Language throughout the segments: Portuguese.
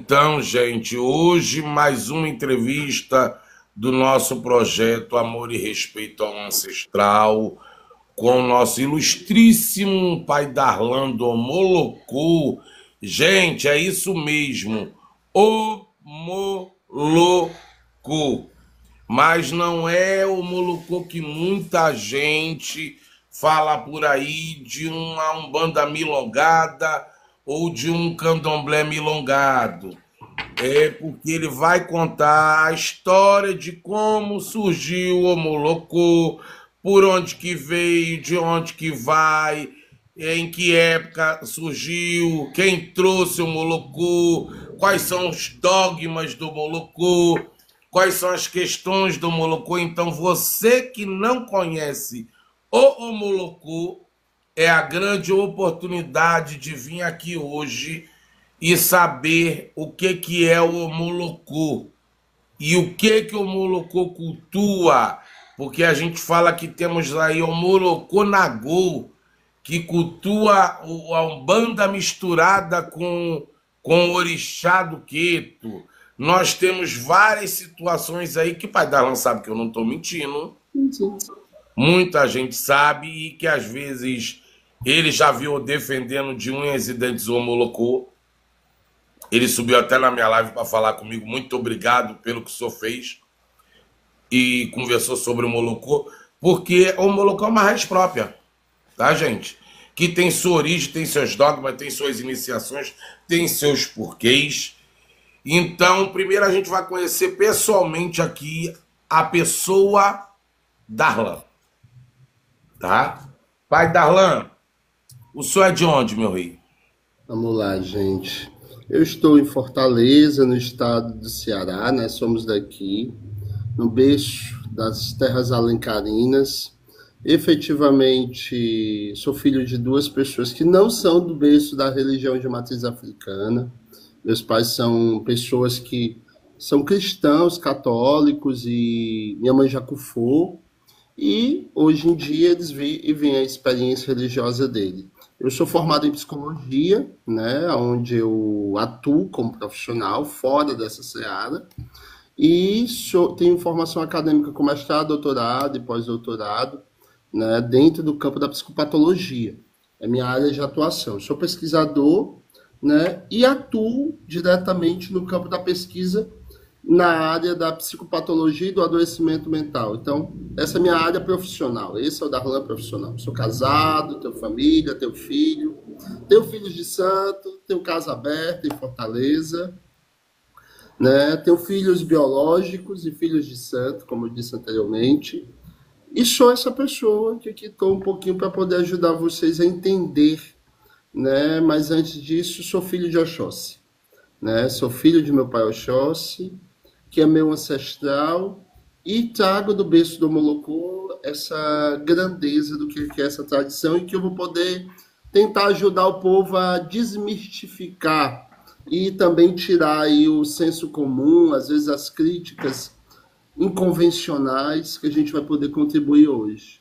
Então, gente, hoje mais uma entrevista do nosso projeto Amor e Respeito ao Ancestral, com o nosso ilustríssimo pai Darlan do Molocô. Gente, é isso mesmo, o Molocô. Mas não é o Molocô que muita gente fala por aí de uma umbanda milongada ou de um candomblé milongado. É porque ele vai contar a história de como surgiu o Molocô, por onde que veio, de onde que vai, em que época surgiu, quem trouxe o Molocô, quais são os dogmas do Molocô, quais são as questões do Molocô. Então, você que não conhece o Molocô, é a grande oportunidade de vir aqui hoje e saber o que é o Molocô e o que o Molocô cultua, porque a gente fala que temos aí o Molocô Nagô, que cultua a Umbanda misturada com o Orixá do Queto. Nós temos várias situações aí que Pai Darlan sabe que eu não estou mentindo. Muita gente sabe e que às vezes ele já viu defendendo de unhas e dentes o Molocô. Ele subiu até na minha live para falar comigo. Muito obrigado pelo que o senhor fez. E conversou sobre o Molocô, porque o Molocô é uma raiz própria, tá, gente? Que tem sua origem, tem seus dogmas, tem suas iniciações, tem seus porquês. Então, primeiro a gente vai conhecer pessoalmente aqui a pessoa Darlan, tá? Pai Darlan, o senhor é de onde, meu rei? Vamos lá, gente. Eu estou em Fortaleza, no estado do Ceará, né? Somos daqui, no berço das terras alencarinas. Efetivamente, sou filho de duas pessoas que não são do berço da religião de matriz africana. Meus pais são pessoas que são cristãos, católicos, e minha mãe já cufou. E hoje em dia eles vivem a experiência religiosa dele. Eu sou formado em psicologia, né, onde eu atuo como profissional fora dessa seara, e tenho formação acadêmica com mestrado, doutorado e pós-doutorado, né, dentro do campo da psicopatologia. É minha área de atuação. Eu sou pesquisador, né, e atuo diretamente no campo da pesquisa na área da psicopatologia e do adoecimento mental. Então, essa é a minha área profissional. Esse é o Darlan profissional. Sou casado, tenho família, tenho filho. Tenho filhos de santo, tenho casa aberta em Fortaleza. Né? Tenho filhos biológicos e filhos de santo, como eu disse anteriormente. E sou essa pessoa que aqui estou um pouquinho para poder ajudar vocês a entender. Né? Mas antes disso, sou filho de Oxóssi. Né? Sou filho de meu pai Oxóssi, que é meu ancestral, e trago do berço do Molocô essa grandeza do que é essa tradição, e que eu vou poder tentar ajudar o povo a desmistificar e também tirar aí o senso comum, às vezes as críticas inconvencionais, que a gente vai poder contribuir hoje.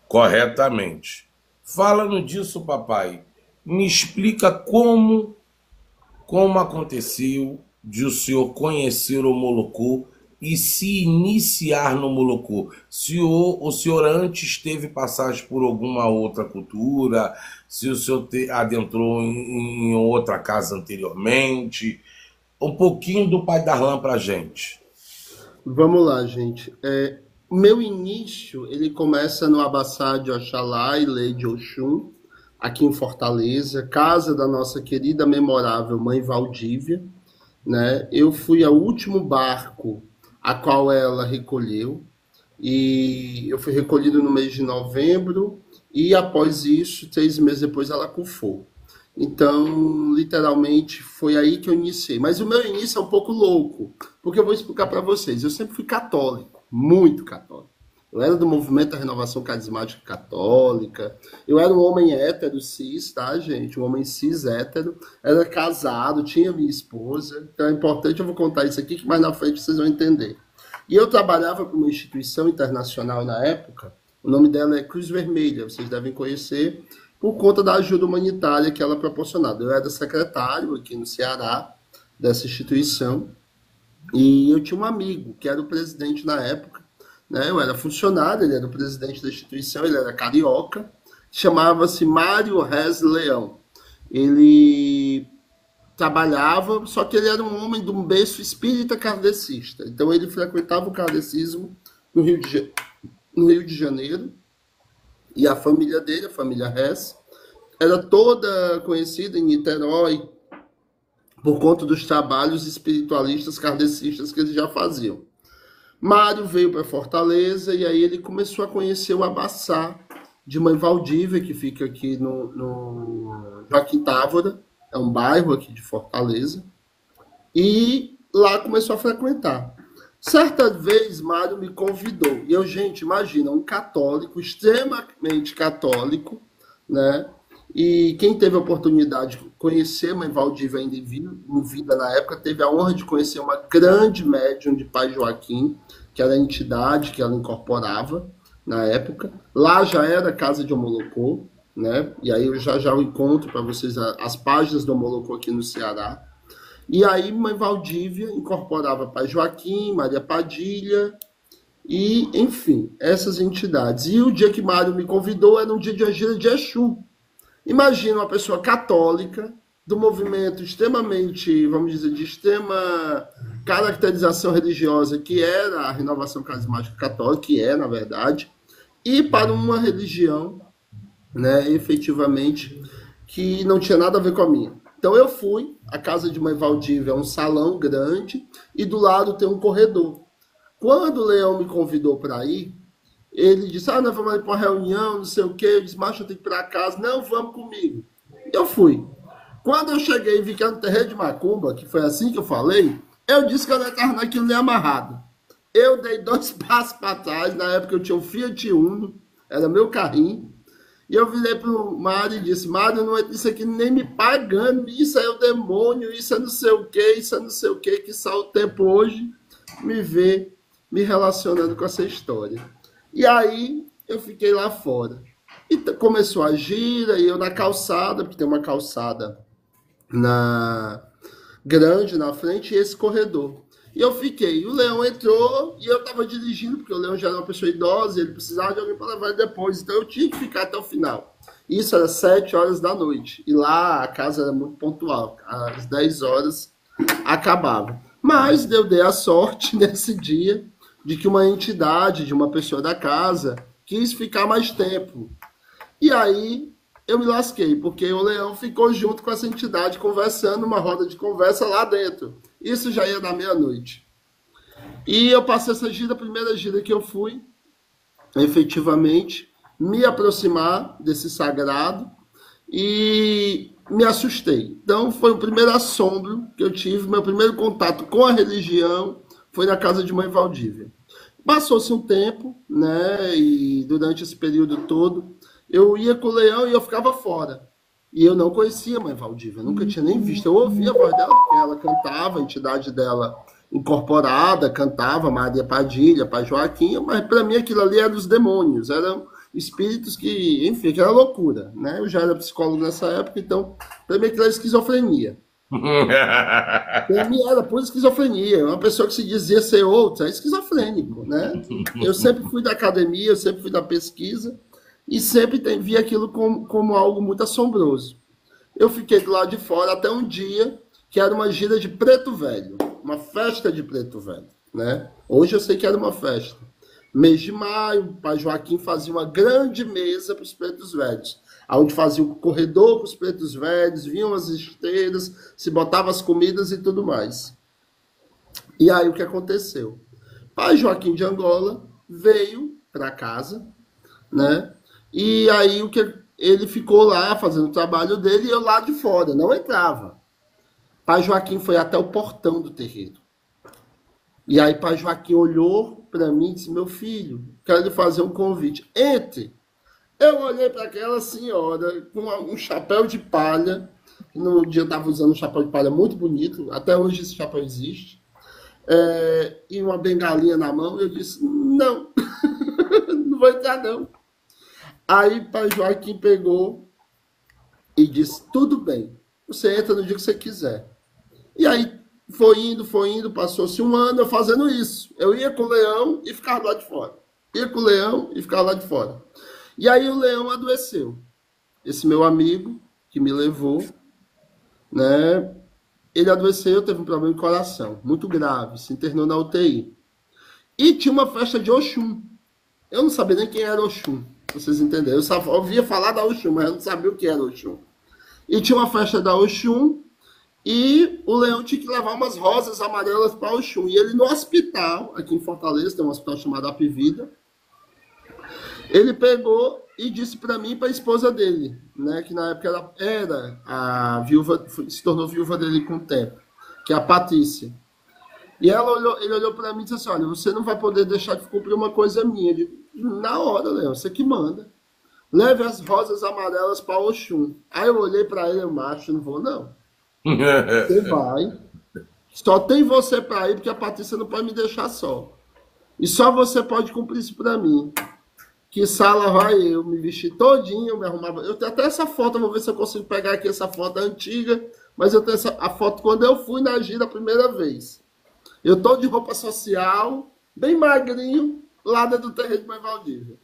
Corretamente. Falando disso, papai, me explica como aconteceu de o senhor conhecer o Molocô e se iniciar no Molocô? Se o senhor antes teve passagem por alguma outra cultura, se o senhor adentrou em outra casa anteriormente, um pouquinho do pai Darlan pra gente. Vamos lá, gente. O meu início, ele começa no Abassá de Oxalá e Lei de Oxum, aqui em Fortaleza, casa da nossa querida, memorável mãe Valdívia. Né? Eu fui ao último barco a qual ela recolheu, e eu fui recolhido no mês de novembro, e após isso, 3 meses depois, ela cufou. Então, literalmente, foi aí que eu iniciei. Mas o meu início é um pouco louco, porque eu vou explicar para vocês. Eu sempre fui católico, muito católico. Eu era do movimento da Renovação Carismática Católica. Eu era um homem hétero cis, tá, gente? Um homem cis hétero. Era casado, tinha minha esposa. Então é importante, eu vou contar isso aqui, que mais na frente vocês vão entender. E eu trabalhava para uma instituição internacional na época. O nome dela é Cruz Vermelha, vocês devem conhecer, por conta da ajuda humanitária que ela proporcionava. Eu era secretário aqui no Ceará, dessa instituição. E eu tinha um amigo que era o presidente na época, né? Eu era funcionário, ele era o presidente da instituição, ele era carioca, chamava-se Mário Rez Leão. Ele trabalhava, só que ele era um homem de um berço espírita kardecista. Então ele frequentava o kardecismo no no Rio de Janeiro, e a família dele, a família Rez, era toda conhecida em Niterói por conta dos trabalhos espiritualistas kardecistas que eles já faziam. Mário veio para Fortaleza e aí ele começou a conhecer o Abassá de Mãe Valdívia, que fica aqui no Joaquim Távora, é um bairro aqui de Fortaleza, e lá começou a frequentar. Certa vez, Mário me convidou, e eu, gente, imagina, um católico, extremamente católico, né? E quem teve a oportunidade de conhecer Mãe Valdívia ainda em vida na época, teve a honra de conhecer uma grande médium de Pai Joaquim, que era a entidade que ela incorporava na época. Lá já era casa de Omolocô, né? E aí eu já encontro para vocês as páginas do Omolocô aqui no Ceará. E aí Mãe Valdívia incorporava Pai Joaquim, Maria Padilha, e, enfim, essas entidades. E o dia que Mário me convidou era um dia de Angira de Exu. Imagina uma pessoa católica, do movimento extremamente, vamos dizer, de extrema caracterização religiosa, que era a Renovação Carismática Católica, que é, na verdade, e para uma religião, né, efetivamente, que não tinha nada a ver com a minha. Então eu fui, a casa de Mãe Valdívia é um salão grande, e do lado tem um corredor. Quando o Leão me convidou para ir, ele disse, nós vamos ali para uma reunião, não sei o quê. Eu disse, macho, eu tenho que ir para casa. Não, vamos comigo. Eu fui. Quando eu cheguei e vi que era no terreiro de Macumba, que foi assim que eu falei, eu disse que eu não estava naquilo nem amarrado. Eu dei 2 passos para trás, na época eu tinha um Fiat Uno, era meu carrinho, e eu virei para o Mário e disse, Mário, não é isso aqui nem me pagando, isso é o demônio, isso é não sei o quê, isso é não sei o quê, que só o tempo hoje me vê me relacionando com essa história. E aí eu fiquei lá fora. E começou a gira, e eu na calçada, porque tem uma calçada grande na frente, e esse corredor. E eu fiquei. O Leão entrou, e eu estava dirigindo, porque o Leão já era uma pessoa idosa, e ele precisava de alguém para levar ele depois. Então eu tinha que ficar até o final. Isso era 7 horas da noite. E lá a casa era muito pontual. Às 10 horas acabava. Mas eu dei a sorte nesse dia de que uma entidade, de uma pessoa da casa, quis ficar mais tempo. E aí eu me lasquei, porque o Leão ficou junto com essa entidade, conversando, uma roda de conversa lá dentro. Isso já ia dar meia-noite. E eu passei essa gira, a primeira gira que eu fui, efetivamente, me aproximar desse sagrado e me assustei. Então foi o primeiro assombro que eu tive, meu primeiro contato com a religião foi na casa de Mãe Valdívia. Passou-se um tempo, né, e durante esse período todo, eu ia com o Leão e eu ficava fora. E eu não conhecia a Mãe Valdívia, nunca tinha nem visto. Eu ouvia a voz dela, porque ela cantava, a entidade dela incorporada, cantava Maria Padilha, Pai Joaquim, mas para mim aquilo ali era os demônios, eram espíritos que, enfim, que era loucura, né? Eu já era psicólogo nessa época, então para mim aquilo era esquizofrenia. Para mim era pura esquizofrenia. Uma pessoa que se dizia ser outra é esquizofrênico, né? Eu sempre fui da academia, eu sempre fui da pesquisa e sempre vi aquilo como algo muito assombroso. Eu fiquei do lado de fora até um dia que era uma gira de Preto Velho, uma festa de Preto Velho, né? Hoje eu sei que era uma festa. Mês de maio, o Pai Joaquim fazia uma grande mesa para os pretos velhos, onde fazia o corredor com os pretos velhos, vinham as esteiras, se botava as comidas e tudo mais. E aí o que aconteceu? Pai Joaquim de Angola veio para casa, né? E aí o que ele ficou lá fazendo o trabalho dele e eu lá de fora, não entrava. Pai Joaquim foi até o portão do terreiro. E aí Pai Joaquim olhou para mim e disse, meu filho, quero lhe fazer um convite. Entre. Eu olhei para aquela senhora com um chapéu de palha. No dia eu estava usando um chapéu de palha muito bonito. Até hoje esse chapéu existe. E uma bengalinha na mão. Eu disse, não, não vou entrar não. Aí Pai Joaquim pegou e disse, tudo bem. Você entra no dia que você quiser. E aí Foi indo, passou-se um ano eu fazendo isso. Eu ia com o leão e ficava lá de fora. Ia com o leão e ficava lá de fora. E aí o leão adoeceu. Esse meu amigo que me levou, né? Ele adoeceu, teve um problema de coração, muito grave, se internou na UTI. E tinha uma festa de Oxum. Eu não sabia nem quem era Oxum, pra vocês entenderem. Eu só ouvia falar da Oxum, mas eu não sabia o que era Oxum. E tinha uma festa da Oxum, e o leão tinha que levar umas rosas amarelas para Oxum. E ele no hospital, aqui em Fortaleza, tem um hospital chamado Apivida, ele pegou e disse para mim e para a esposa dele, né, que na época ela era a viúva, se tornou viúva dele com o tempo, que é a Patrícia. E ele olhou para mim e disse assim, olha, você não vai poder deixar de cumprir uma coisa minha. Eu digo, na hora, Leão, você que manda. Leve as rosas amarelas para Oxum. Aí eu olhei para ele, macho, não vou não. Você vai. Só tem você para ir, porque a Patrícia não pode me deixar só. E só você pode cumprir isso para mim. Que sala vai eu, me vestir todinho, me arrumava. Eu tenho até essa foto, vou ver se eu consigo pegar aqui essa foto antiga, mas eu tenho a foto quando eu fui na gira a primeira vez. Eu tô de roupa social, bem magrinho, lá dentro do terreiro de Mãe Valdívia.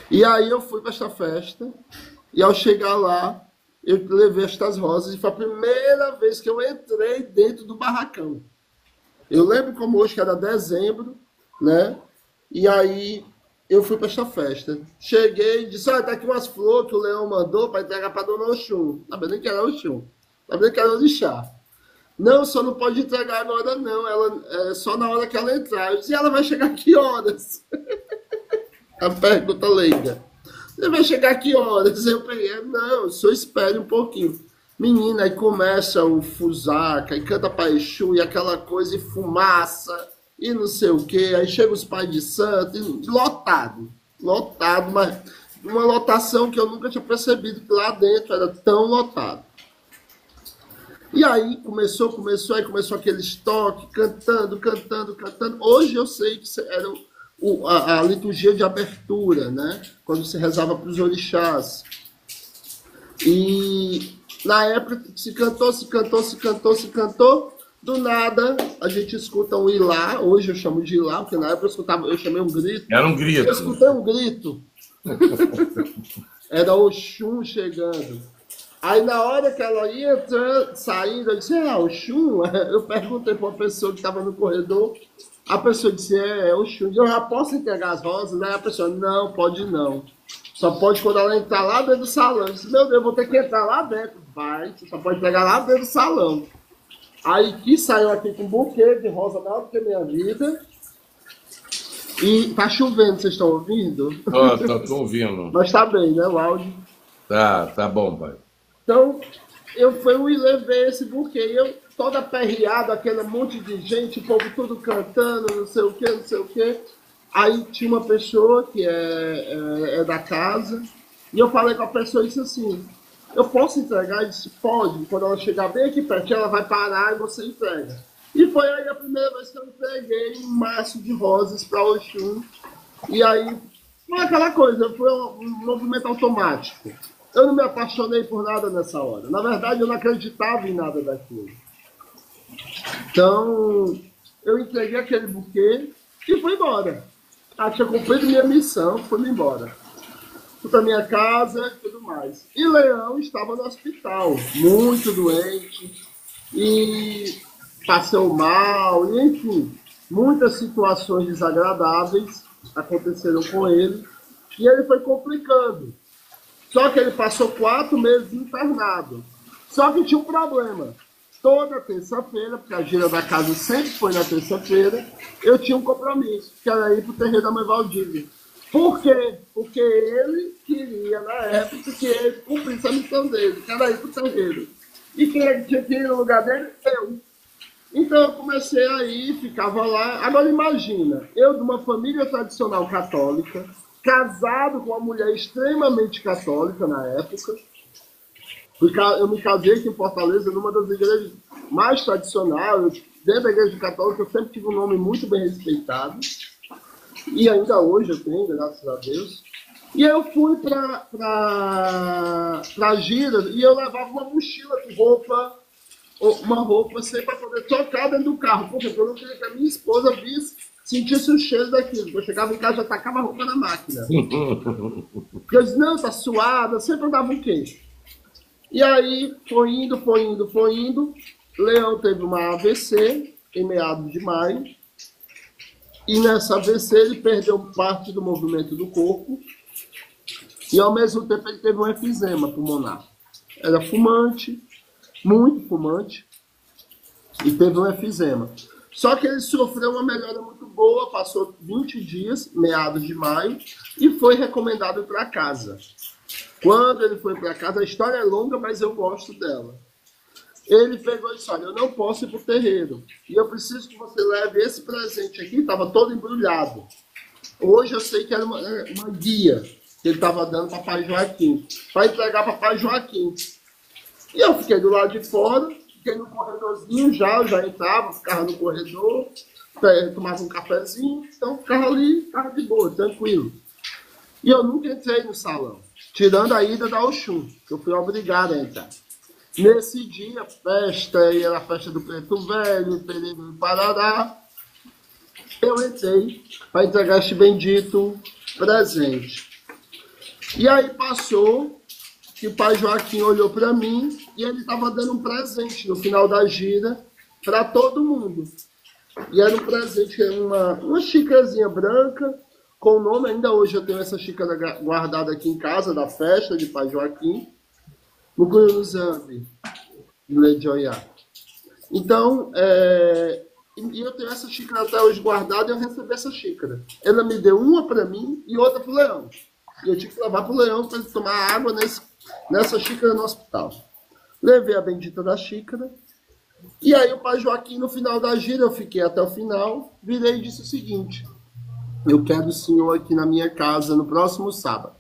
E aí eu fui para esta festa, e ao chegar lá, eu levei estas rosas, e foi a primeira vez que eu entrei dentro do barracão. Eu lembro como hoje, que era dezembro, né? E aí eu fui para esta festa. Cheguei e disse, olha, tá aqui umas flores que o leão mandou para entregar para dona Oxum. Sabia nem que era Oxum. Sabia que era Orixá. Não, só não pode entregar agora não. Ela, é só na hora que ela entrar. Eu disse, ela vai chegar a que horas? A pergunta leiga. Você vai chegar a que horas? Eu peguei, não, só espere um pouquinho. Menina, aí começa o fusaca, e canta para Exu, e aquela coisa, e fumaça, e não sei o quê. Aí chega os pais de santo, e lotado, mas uma lotação que eu nunca tinha percebido que lá dentro era tão lotado. E aí começou aquele estoque, cantando. Hoje eu sei que era a liturgia de abertura, né? Quando se rezava para os orixás. E na época se cantou, do nada a gente escuta um ilá, hoje eu chamo de ilá, porque na época eu chamei um grito. Era um grito. Eu escutei um grito. Era Oxum chegando. Aí na hora que ela ia entrando, saindo, eu disse, Oxum? Eu perguntei para uma pessoa que estava no corredor, a pessoa disse, Oxum, eu já posso entregar as rosas? Aí a pessoa, não, pode não. Só pode quando ela entrar lá dentro do salão. Eu disse, meu Deus, eu vou ter que entrar lá dentro. Vai, você só pode pegar lá dentro do salão. Aí que saiu aqui com um buquê de rosa maior do que a minha vida. E tá chovendo, vocês estão ouvindo? Tô ouvindo. Mas tá bem, né, o áudio? Tá bom, pai. Então, eu fui e levei esse buquê. Eu, toda aperreada, aquele monte de gente, o povo tudo cantando, não sei o quê. Aí tinha uma pessoa que é da casa, e eu falei com a pessoa e disse assim, eu posso entregar? Ele disse, pode. Quando ela chegar bem aqui perto, ela vai parar e você entrega. E foi aí a primeira vez que eu entreguei um maço de rosas para Oxum. E aí, foi aquela coisa, foi um movimento automático. Eu não me apaixonei por nada nessa hora. Na verdade, eu não acreditava em nada daquilo. Então, eu entreguei aquele buquê e fui embora. Tinha cumprido minha missão, fui embora. Fui para minha casa e tudo mais. E Leão estava no hospital, muito doente, e passou mal, e enfim, muitas situações desagradáveis aconteceram com ele, e ele foi complicando. Só que ele passou 4 meses internado. Só que tinha um problema. Toda terça-feira, porque a gira da casa sempre foi na terça-feira, eu tinha um compromisso, que era ir para o terreiro da Mãe Valdívia. Por quê? Porque ele queria, na época, que ele cumprisse a missão dele, que era ir para o terreiro. E quem tinha que ir no lugar dele? Eu. Então eu comecei a ir, ficava lá. Agora imagina, eu de uma família tradicional católica, casado com uma mulher extremamente católica na época. Eu me casei aqui em Fortaleza, numa das igrejas mais tradicionais. Dentro da igreja católica eu sempre tive um nome muito bem respeitado. E ainda hoje eu tenho, graças a Deus. E eu fui para gira e eu levava uma mochila de roupa uma roupa sempre para poder trocar dentro do carro. Porque eu não queria que a minha esposa visse, sentisse o cheiro daquilo. Quando eu chegava em casa, já tacava a roupa na máquina. Eu disse, não, tá suada, sempre dava um queijo. E aí, foi indo. Leão teve uma AVC em meados de maio. E nessa AVC ele perdeu parte do movimento do corpo. E ao mesmo tempo ele teve um efizema pulmonar. Era fumante, muito fumante, e teve um efizema. Só que ele sofreu uma melhora muito boa, passou 20 dias, meados de maio, e foi recomendado para casa. Quando ele foi para casa, a história é longa, mas eu gosto dela. Ele pegou e disse, olha, eu não posso ir para o terreiro, e eu preciso que você leve esse presente aqui, estava todo embrulhado. Hoje eu sei que era uma guia que ele estava dando para Pai Joaquim, para entregar para Pai Joaquim. E eu fiquei do lado de fora, fiquei no corredorzinho eu já entrava, ficava no corredor, tomava um cafezinho, então ficava ali, ficava de boa, tranquilo. E eu nunca entrei no salão, tirando a ida da Oxum, que eu fui obrigado a entrar. Nesse dia, festa, era a festa do Preto Velho, Pereira do Parará, eu entrei para entregar este bendito presente. E aí passou que o Pai Joaquim olhou para mim e ele estava dando um presente no final da gira para todo mundo. E era um presente, uma xícarazinha branca, com o nome, ainda hoje eu tenho essa xícara guardada aqui em casa, da festa de Pai Joaquim, no Cunhuzambi, de Ledioiá. Então, e eu tenho essa xícara até hoje guardada e eu recebi essa xícara. Ela me deu uma para mim e outra para o Leão. E eu tive que levar para o Leão para ele tomar água nessa xícara no hospital. Levei a bendita da xícara. E aí o Pai Joaquim, no final da gira, eu fiquei até o final, virei e disse o seguinte: eu quero o senhor aqui na minha casa no próximo sábado.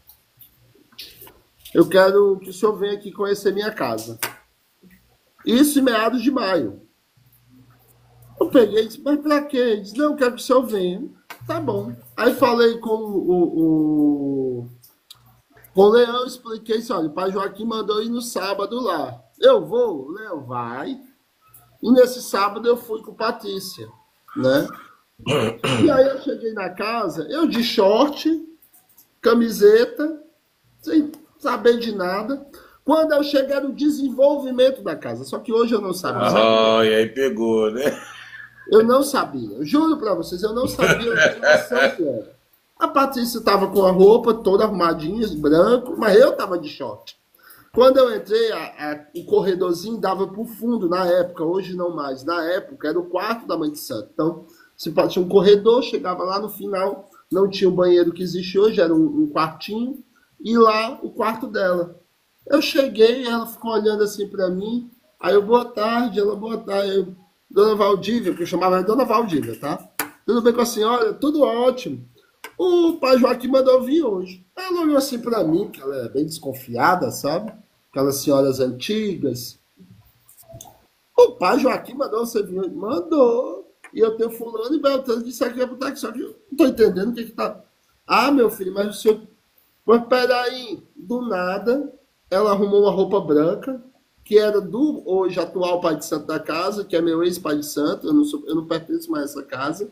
Eu quero que o senhor venha aqui conhecer minha casa. Isso em meados de maio. Eu peguei e disse, mas pra quê? Ele disse, não, eu quero que o senhor venha. Tá bom. Aí falei com o Leão, expliquei isso, olha, o Pai Joaquim mandou ir no sábado lá. Eu vou? O Leão, vai. E nesse sábado eu fui com Patrícia, né? E aí eu cheguei na casa, eu de short, camiseta, sem saber de nada. Quando eu cheguei no desenvolvimento da casa, só que hoje eu não sabia. E aí pegou, né? Eu não sabia, eu juro pra vocês, eu não sabia a noção que era. A Patrícia estava com a roupa toda arrumadinha, branco, mas eu estava de short. Quando eu entrei, o corredorzinho dava para o fundo na época, hoje não mais. Na época era o quarto da Mãe de Santo. Então, tinha um corredor, chegava lá no final, não tinha o banheiro que existe hoje, era um quartinho, e lá o quarto dela. Eu cheguei, ela ficou olhando assim para mim, aí eu, boa tarde, ela, boa tarde, Dona Valdívia, que eu chamava ela de Dona Valdívia, tá? Tudo bem com a senhora? Tudo ótimo. O Pai Joaquim mandou vir hoje. Ela olhou assim para mim, que ela é bem desconfiada, sabe? Aquelas senhoras antigas. O Pai Joaquim mandou você vir? Mandou. E eu tenho fulano e Beltrano disse aqui, botar aqui, só que eu não tô entendendo o que tá... Ah, meu filho, mas o senhor... Mas peraí, do nada, ela arrumou uma roupa branca, que era do hoje atual Pai de Santo da casa, que é meu ex-Pai de Santo, eu não pertenço mais a essa casa,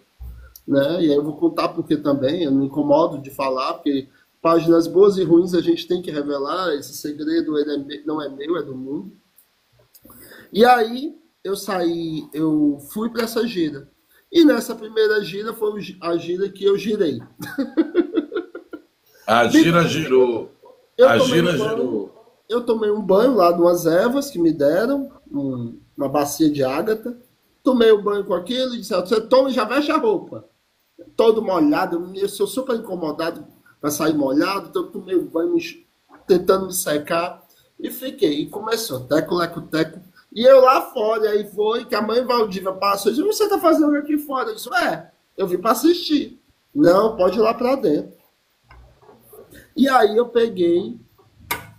né? E aí eu vou contar porque também, eu não me incomodo de falar, porque páginas boas e ruins a gente tem que revelar, esse segredo ele não é meu, é do mundo. E aí eu fui para essa gira. E nessa primeira gira foi a gira que eu girei. A gira girou. A gira girou. Eu tomei um banho lá de umas ervas que me deram, uma bacia de ágata. Tomei o banho com aquilo e disse, você toma e já veste a roupa. Todo molhado, eu sou super incomodado para sair molhado, então eu tomei o banho tentando me secar e fiquei. E começou, teco, leco, teco. E eu lá fora, aí foi que a mãe Valdívia passou e disse, você tá fazendo aqui fora? Eu disse, eu vim para assistir. Não, pode ir lá para dentro. E aí eu peguei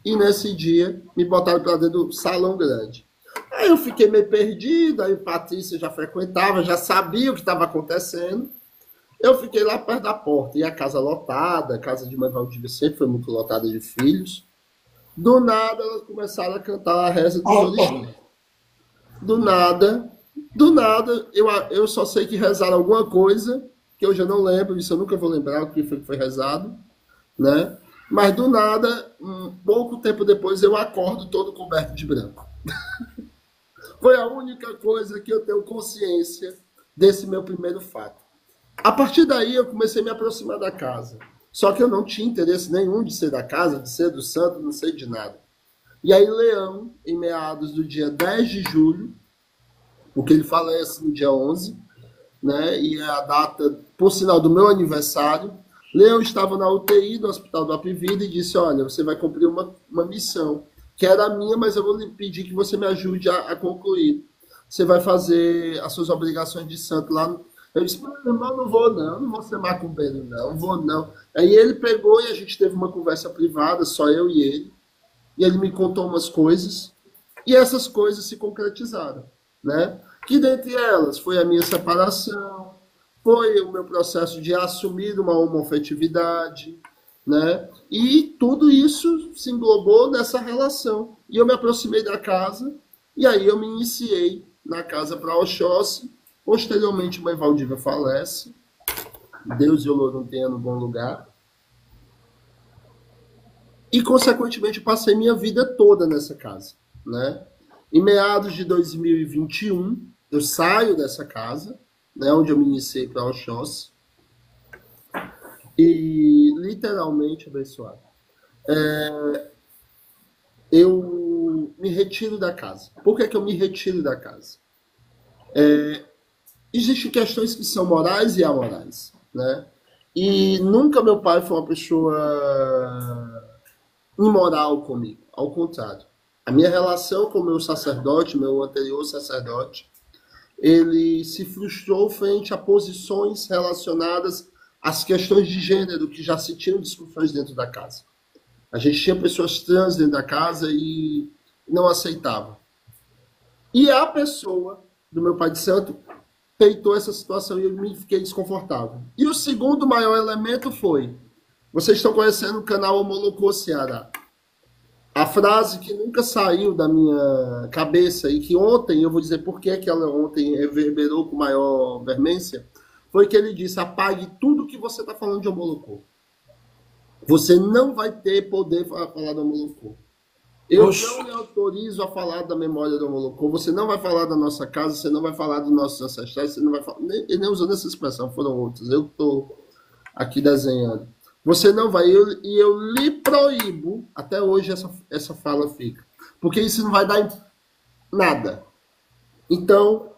e nesse dia me botaram para dentro do salão grande. Aí eu fiquei meio perdido, aí Patrícia já frequentava, já sabia o que estava acontecendo. Eu fiquei lá perto da porta, e a casa lotada, a casa de mãe Valdívia sempre foi muito lotada de filhos. Do nada, elas começaram a cantar a reza dos orixás. Do nada, do nada, eu só sei que rezaram alguma coisa, que eu já não lembro, isso eu nunca vou lembrar o que foi rezado, né? Mas do nada, pouco tempo depois, eu acordo todo coberto de branco. Foi a única coisa que eu tenho consciência desse meu primeiro fato. A partir daí, eu comecei a me aproximar da casa. Só que eu não tinha interesse nenhum de ser da casa, de ser do santo, não sei de nada. E aí, Leão, em meados do dia 10 de julho, porque ele falece no dia 11, né? E é a data, por sinal, do meu aniversário. Leão estava na UTI do Hospital do Apivida e disse: Olha, você vai cumprir uma missão, que era minha, mas eu vou lhe pedir que você me ajude a concluir. Você vai fazer as suas obrigações de santo lá. Eu disse: Meu irmão, não vou ser macumbeiro, não vou não. Aí ele pegou e a gente teve uma conversa privada, só eu e ele. E ele me contou umas coisas, e essas coisas se concretizaram, né? Que dentre elas foi a minha separação, foi o meu processo de assumir uma homoafetividade, né? E tudo isso se englobou nessa relação. E eu me aproximei da casa, e aí eu me iniciei na casa para Oxóssi. Posteriormente, mãe Valdívia falece, Deus e o Louro tenha no bom lugar. E, consequentemente, passei minha vida toda nessa casa, né? Em meados de 2021, eu saio dessa casa, né, onde eu me iniciei para Oxóssi, e, literalmente, abençoado, eu me retiro da casa. Por que que eu me retiro da casa? Existem questões que são morais e amorais, né? E nunca meu pai foi uma pessoa imoral comigo, ao contrário. A minha relação com o meu sacerdote, meu anterior sacerdote, ele se frustrou frente a posições relacionadas às questões de gênero, que já se tinham discussões dentro da casa. A gente tinha pessoas trans dentro da casa e não aceitava. E a pessoa do meu pai de santo peitou essa situação e eu me fiquei desconfortável. E o segundo maior elemento foi: vocês estão conhecendo o canal Homolocô Ceará. A frase que nunca saiu da minha cabeça e que ontem, eu vou dizer por que ela ontem reverberou com maior veemência, foi que ele disse: apague tudo que você está falando de Homolocô. Você não vai ter poder para falar do Homolocô. Eu Oxe, não lhe autorizo a falar da memória do Homolocô. Você não vai falar da nossa casa, você não vai falar dos nossos ancestrais, você não vai falar. Nem usando essa expressão, foram outros. Eu estou aqui desenhando. Você não vai, e eu lhe proíbo, até hoje essa fala fica, porque isso não vai dar em nada. Então,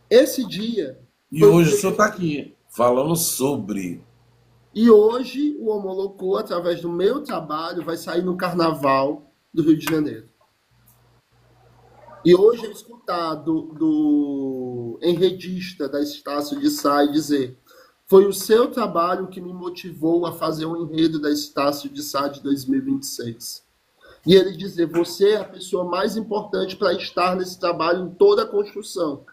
esse dia e foi o hoje o dia senhor está aqui falando sobre. e hoje o Homolocô, através do meu trabalho, vai sair no Carnaval do Rio de Janeiro. E hoje eu escutar do enredista da Estácio de Sá dizer: foi o seu trabalho que me motivou a fazer um enredo da Estácio de Sá de 2026. E ele dizer: você é a pessoa mais importante para estar nesse trabalho em toda a construção,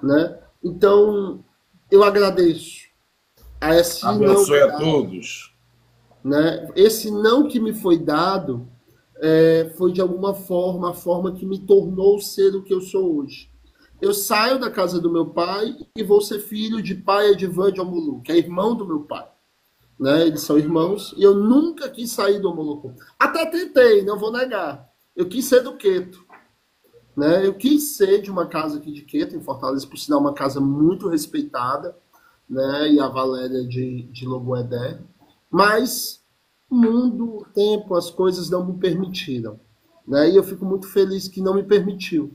né? Então, eu agradeço a esse não Abençoe a dado, todos. né? Esse não que me foi dado foi de alguma forma a forma que me tornou ser o que eu sou hoje. Eu saio da casa do meu pai e vou ser filho de pai Edivan de Omulu, que é irmão do meu pai, né? Eles são irmãos, e eu nunca quis sair do Omulu. Até tentei, não vou negar. Eu quis ser do Queto, né? Eu quis ser de uma casa aqui de Queto, em Fortaleza, por sinal, uma casa muito respeitada, né? E a Valéria de Logoedé. Mas o mundo, o tempo, as coisas não me permitiram, né? E eu fico muito feliz que não me permitiu,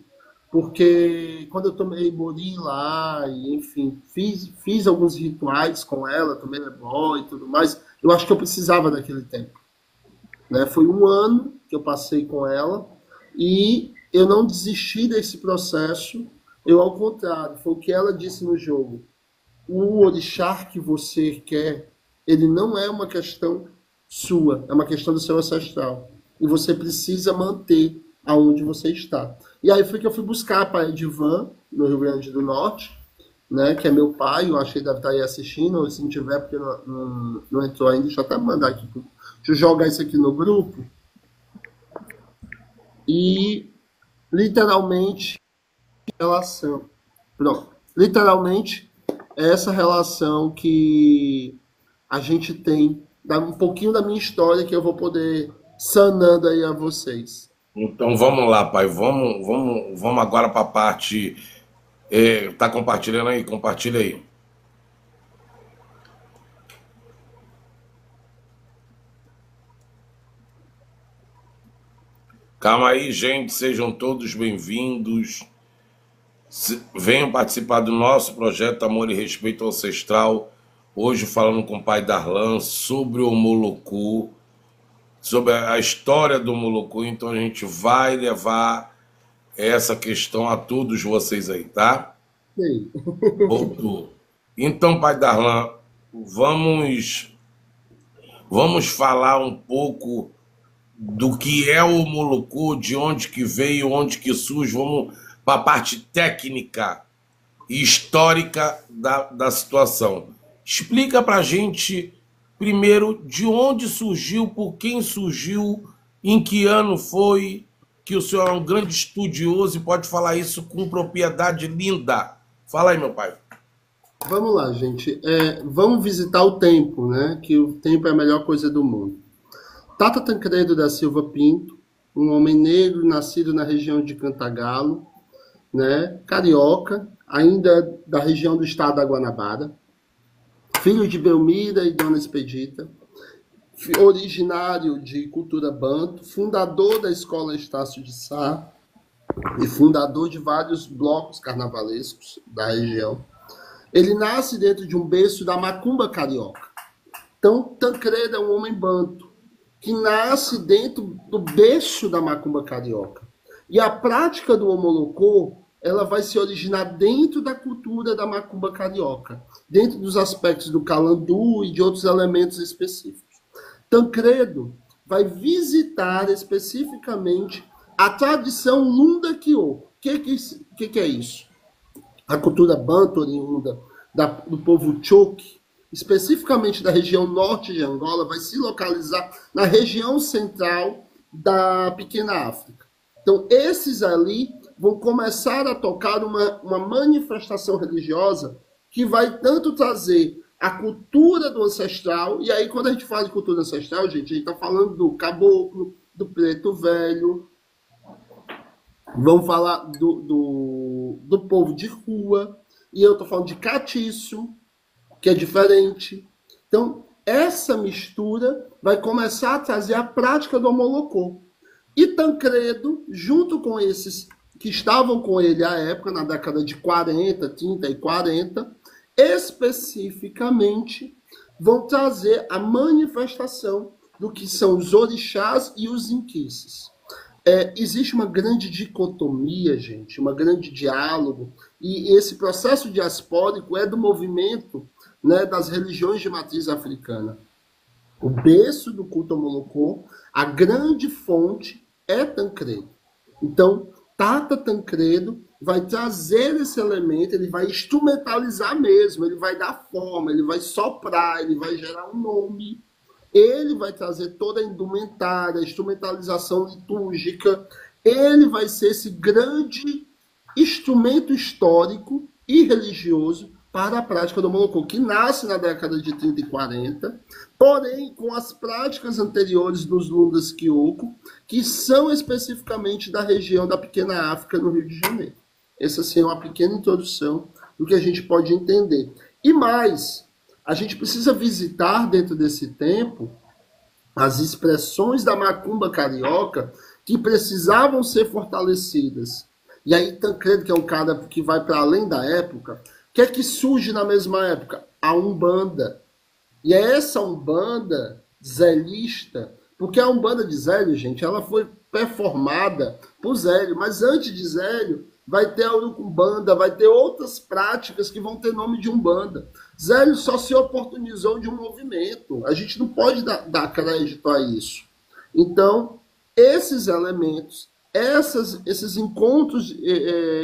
porque quando eu tomei Bori lá, e enfim, fiz alguns rituais com ela, tomei lebó e tudo mais, eu acho que eu precisava daquele tempo, né? Foi um ano que eu passei com ela e eu não desisti desse processo, eu ao contrário, foi o que ela disse no jogo: o orixá que você quer, ele não é uma questão sua, é uma questão do seu ancestral. E você precisa manter aonde você está. E aí foi que eu fui buscar a Pai Edivan, no Rio Grande do Norte, né, que é meu pai, eu acho que ele deve estar aí assistindo, ou se não tiver, porque não entrou ainda, deixa eu até mandar aqui. Deixa eu jogar isso aqui no grupo. E, literalmente, relação. Pronto. Literalmente, é essa relação que a gente tem, um pouquinho da minha história que eu vou poder sanando aí a vocês. Então vamos lá, pai. Vamos agora para a parte. Tá compartilhando aí? Compartilha aí. Calma aí, gente. Sejam todos bem-vindos. Venham participar do nosso projeto Amor e Respeito Ancestral. Hoje falando com o pai Darlan sobre o Moloco, sobre a história do Moloco. Então a gente vai levar essa questão a todos vocês aí, tá? Sim. Voltou. Então, pai Darlan, vamos falar um pouco do que é o Moloco, de onde que veio, onde que surge. Vamos para a parte técnica e histórica da situação. Explica para a gente, primeiro, de onde surgiu, por quem surgiu, em que ano foi, que o senhor é um grande estudioso e pode falar isso com propriedade linda. Fala aí, meu pai. Vamos lá, gente. Vamos visitar o tempo, né? Que o tempo é a melhor coisa do mundo. Tata Tancredo da Silva Pinto, um homem negro nascido na região de Cantagalo, né? Carioca, ainda da região do estado da Guanabara, filho de Belmira e Dona Expedita, originário de cultura banto, fundador da Escola Estácio de Sá e fundador de vários blocos carnavalescos da região. Ele nasce dentro de um berço da macumba carioca. Então, Tancredo é um homem banto, que nasce dentro do berço da macumba carioca. E a prática do homolocô, ela vai se originar dentro da cultura da macumba carioca, dentro dos aspectos do calandu e de outros elementos específicos. Tancredo vai visitar especificamente a tradição Lunda Kyo. O que é isso? A cultura banto oriunda do povo Choque, especificamente da região norte de Angola, vai se localizar na região central da pequena África. Então, esses ali vão começar a tocar uma manifestação religiosa que vai tanto trazer a cultura do ancestral, e aí quando a gente fala de cultura ancestral, gente, a gente está falando do caboclo, do preto velho, vamos falar do povo de rua, e eu estou falando de catiço, que é diferente. Então, essa mistura vai começar a trazer a prática do homolocô. E Tancredo, junto com esses que estavam com ele à época, na década de 40, 30 e 40, especificamente vão trazer a manifestação do que são os orixás e os inquices. Existe uma grande dicotomia, gente, um grande diálogo, e esse processo diaspórico é do movimento, né, das religiões de matriz africana. O berço do culto ao Molocô, a grande fonte é Tancredo. Então, Tata Tancredo vai trazer esse elemento, ele vai instrumentalizar mesmo, ele vai dar forma, ele vai soprar, ele vai gerar um nome. Ele vai trazer toda a indumentária, a instrumentalização litúrgica. Ele vai ser esse grande instrumento histórico e religioso para a prática do Molocô, que nasce na década de 30 e 40, porém com as práticas anteriores dos Lundas Kiyoko, que são especificamente da região da Pequena África, no Rio de Janeiro. Essa assim, é uma pequena introdução do que a gente pode entender. E mais, a gente precisa visitar dentro desse tempo as expressões da macumba carioca que precisavam ser fortalecidas. E aí Tancredo, que é um cara que vai para além da época, o que é que surge na mesma época? A Umbanda. E é essa Umbanda zelista, porque a Umbanda de Zélio, gente, ela foi performada por Zélio, mas antes de Zélio vai ter a Urucumbanda, vai ter outras práticas que vão ter nome de Umbanda. Zélio só se oportunizou de um movimento. A gente não pode dar crédito a isso. Então, esses elementos, esses encontros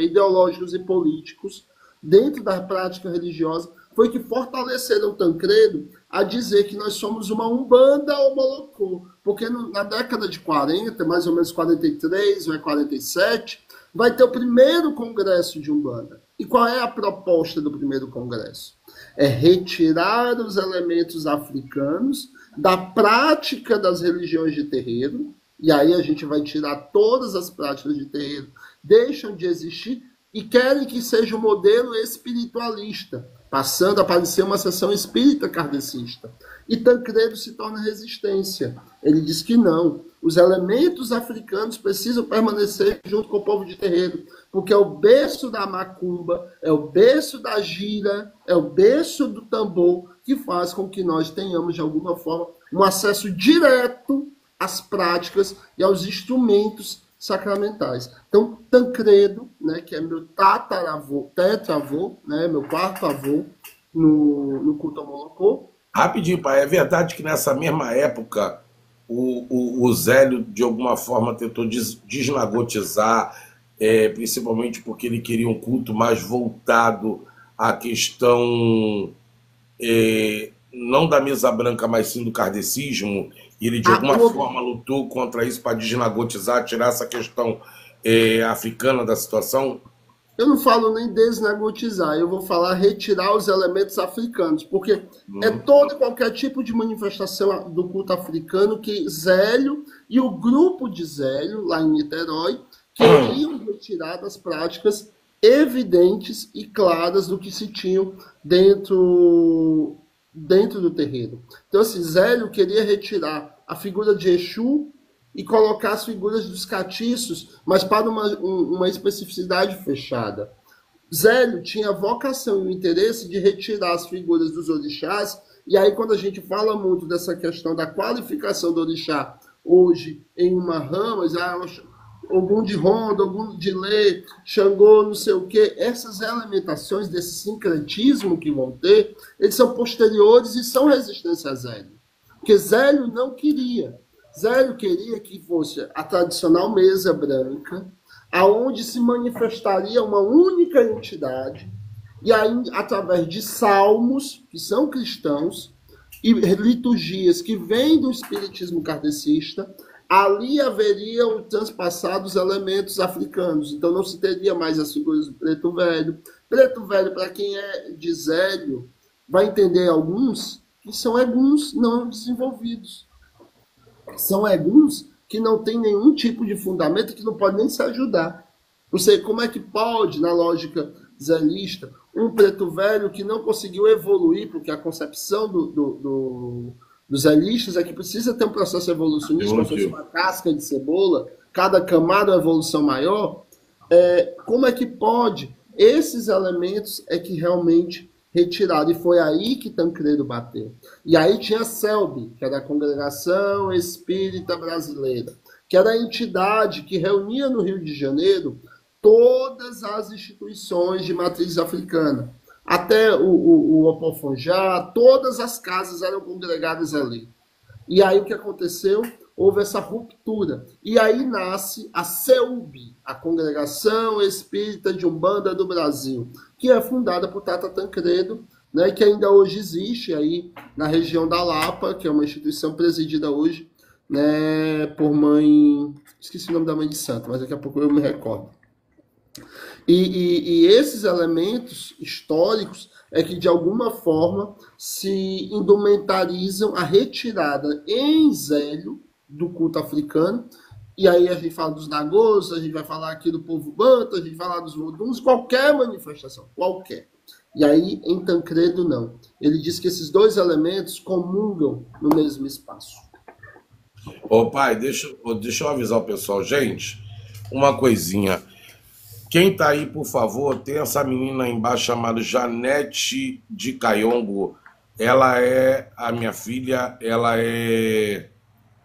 ideológicos e políticos dentro da prática religiosa foi que fortaleceram Tancredo a dizer que nós somos uma Umbanda ou Molocô. Porque na década de 40, mais ou menos 43 ou 47, vai ter o primeiro congresso de Umbanda. E qual é a proposta do primeiro congresso? É retirar os elementos africanos da prática das religiões de terreiro, e aí a gente vai tirar todas as práticas de terreiro, deixam de existir, e querem que seja um modelo espiritualista, passando a aparecer uma seção espírita kardecista. E Tancredo se torna resistência. Ele diz que não. Os elementos africanos precisam permanecer junto com o povo de terreiro, porque é o berço da macumba, é o berço da gira, é o berço do tambor que faz com que nós tenhamos, de alguma forma, um acesso direto às práticas e aos instrumentos sacramentais. Então, Tancredo, né, que é meu tetravô, né, meu quarto avô no culto ao Molocô. Rapidinho, pai, é verdade que nessa mesma época o Zélio, de alguma forma, tentou desnagotizar, principalmente porque ele queria um culto mais voltado à questão não da mesa branca, mas sim do kardecismo, e ele de alguma forma lutou contra isso para desnagotizar, tirar essa questão africana da situação? Eu não falo nem desnagotizar, eu vou falar retirar os elementos africanos, porque é todo e qualquer tipo de manifestação do culto africano que Zélio e o grupo de Zélio, lá em Niterói, queriam retirar das práticas evidentes e claras do que se tinham dentro do terreiro. Então, assim, Zélio queria retirar a figura de Exu e colocar as figuras dos catiços, mas para uma especificidade fechada. Zélio tinha a vocação e o interesse de retirar as figuras dos orixás, e aí quando a gente fala muito dessa questão da qualificação do orixá hoje em uma rama, Ogum de Ronda, Ogum de Lê, Xangô, não sei o quê, essas elementações desse sincretismo que vão ter, eles são posteriores e são resistência a Zélio. Porque Zélio não queria. Zélio queria que fosse a tradicional mesa branca, aonde se manifestaria uma única entidade, e aí, através de salmos, que são cristãos, e liturgias que vêm do espiritismo kardecista, ali haveria o transpassar dos elementos africanos. Então não se teria mais as figuras do preto velho. Preto velho, para quem é de Zélio, vai entender alguns que são eguns não desenvolvidos. São eguns que não têm nenhum tipo de fundamento, que não pode nem se ajudar. Você, como é que pode, na lógica zelista, um preto velho que não conseguiu evoluir, porque a concepção dos zelistas é que precisa ter um processo evolucionista, como se fosse uma casca de cebola, cada camada é uma evolução maior. Como é que pode? Esses elementos é que realmente retiraram, e foi aí que Tancredo bateu. E aí tinha a CELB, que era a Congregação Espírita Brasileira, que era a entidade que reunia no Rio de Janeiro todas as instituições de matriz africana. Até o Opofonjá, todas as casas eram congregadas ali. E aí o que aconteceu? Houve essa ruptura. E aí nasce a CEUB, a Congregação Espírita de Umbanda do Brasil, que é fundada por Tata Tancredo, né, que ainda hoje existe aí na região da Lapa, que é uma instituição presidida hoje, né, por mãe... Esqueci o nome da mãe de santo, mas daqui a pouco eu me recordo. E esses elementos históricos é que, de alguma forma, se indumentarizam a retirada em Zélio do culto africano. E aí a gente fala dos Nagôs, a gente vai falar aqui do povo Banta, a gente vai falar dos Voduns, qualquer manifestação, qualquer. E aí, em Tancredo, não. Ele diz que esses dois elementos comungam no mesmo espaço. Ô pai, deixa eu avisar o pessoal. Gente, uma coisinha. Quem tá aí, por favor, tem essa menina aí embaixo chamada Janete de Cayongo. Ela é a minha filha,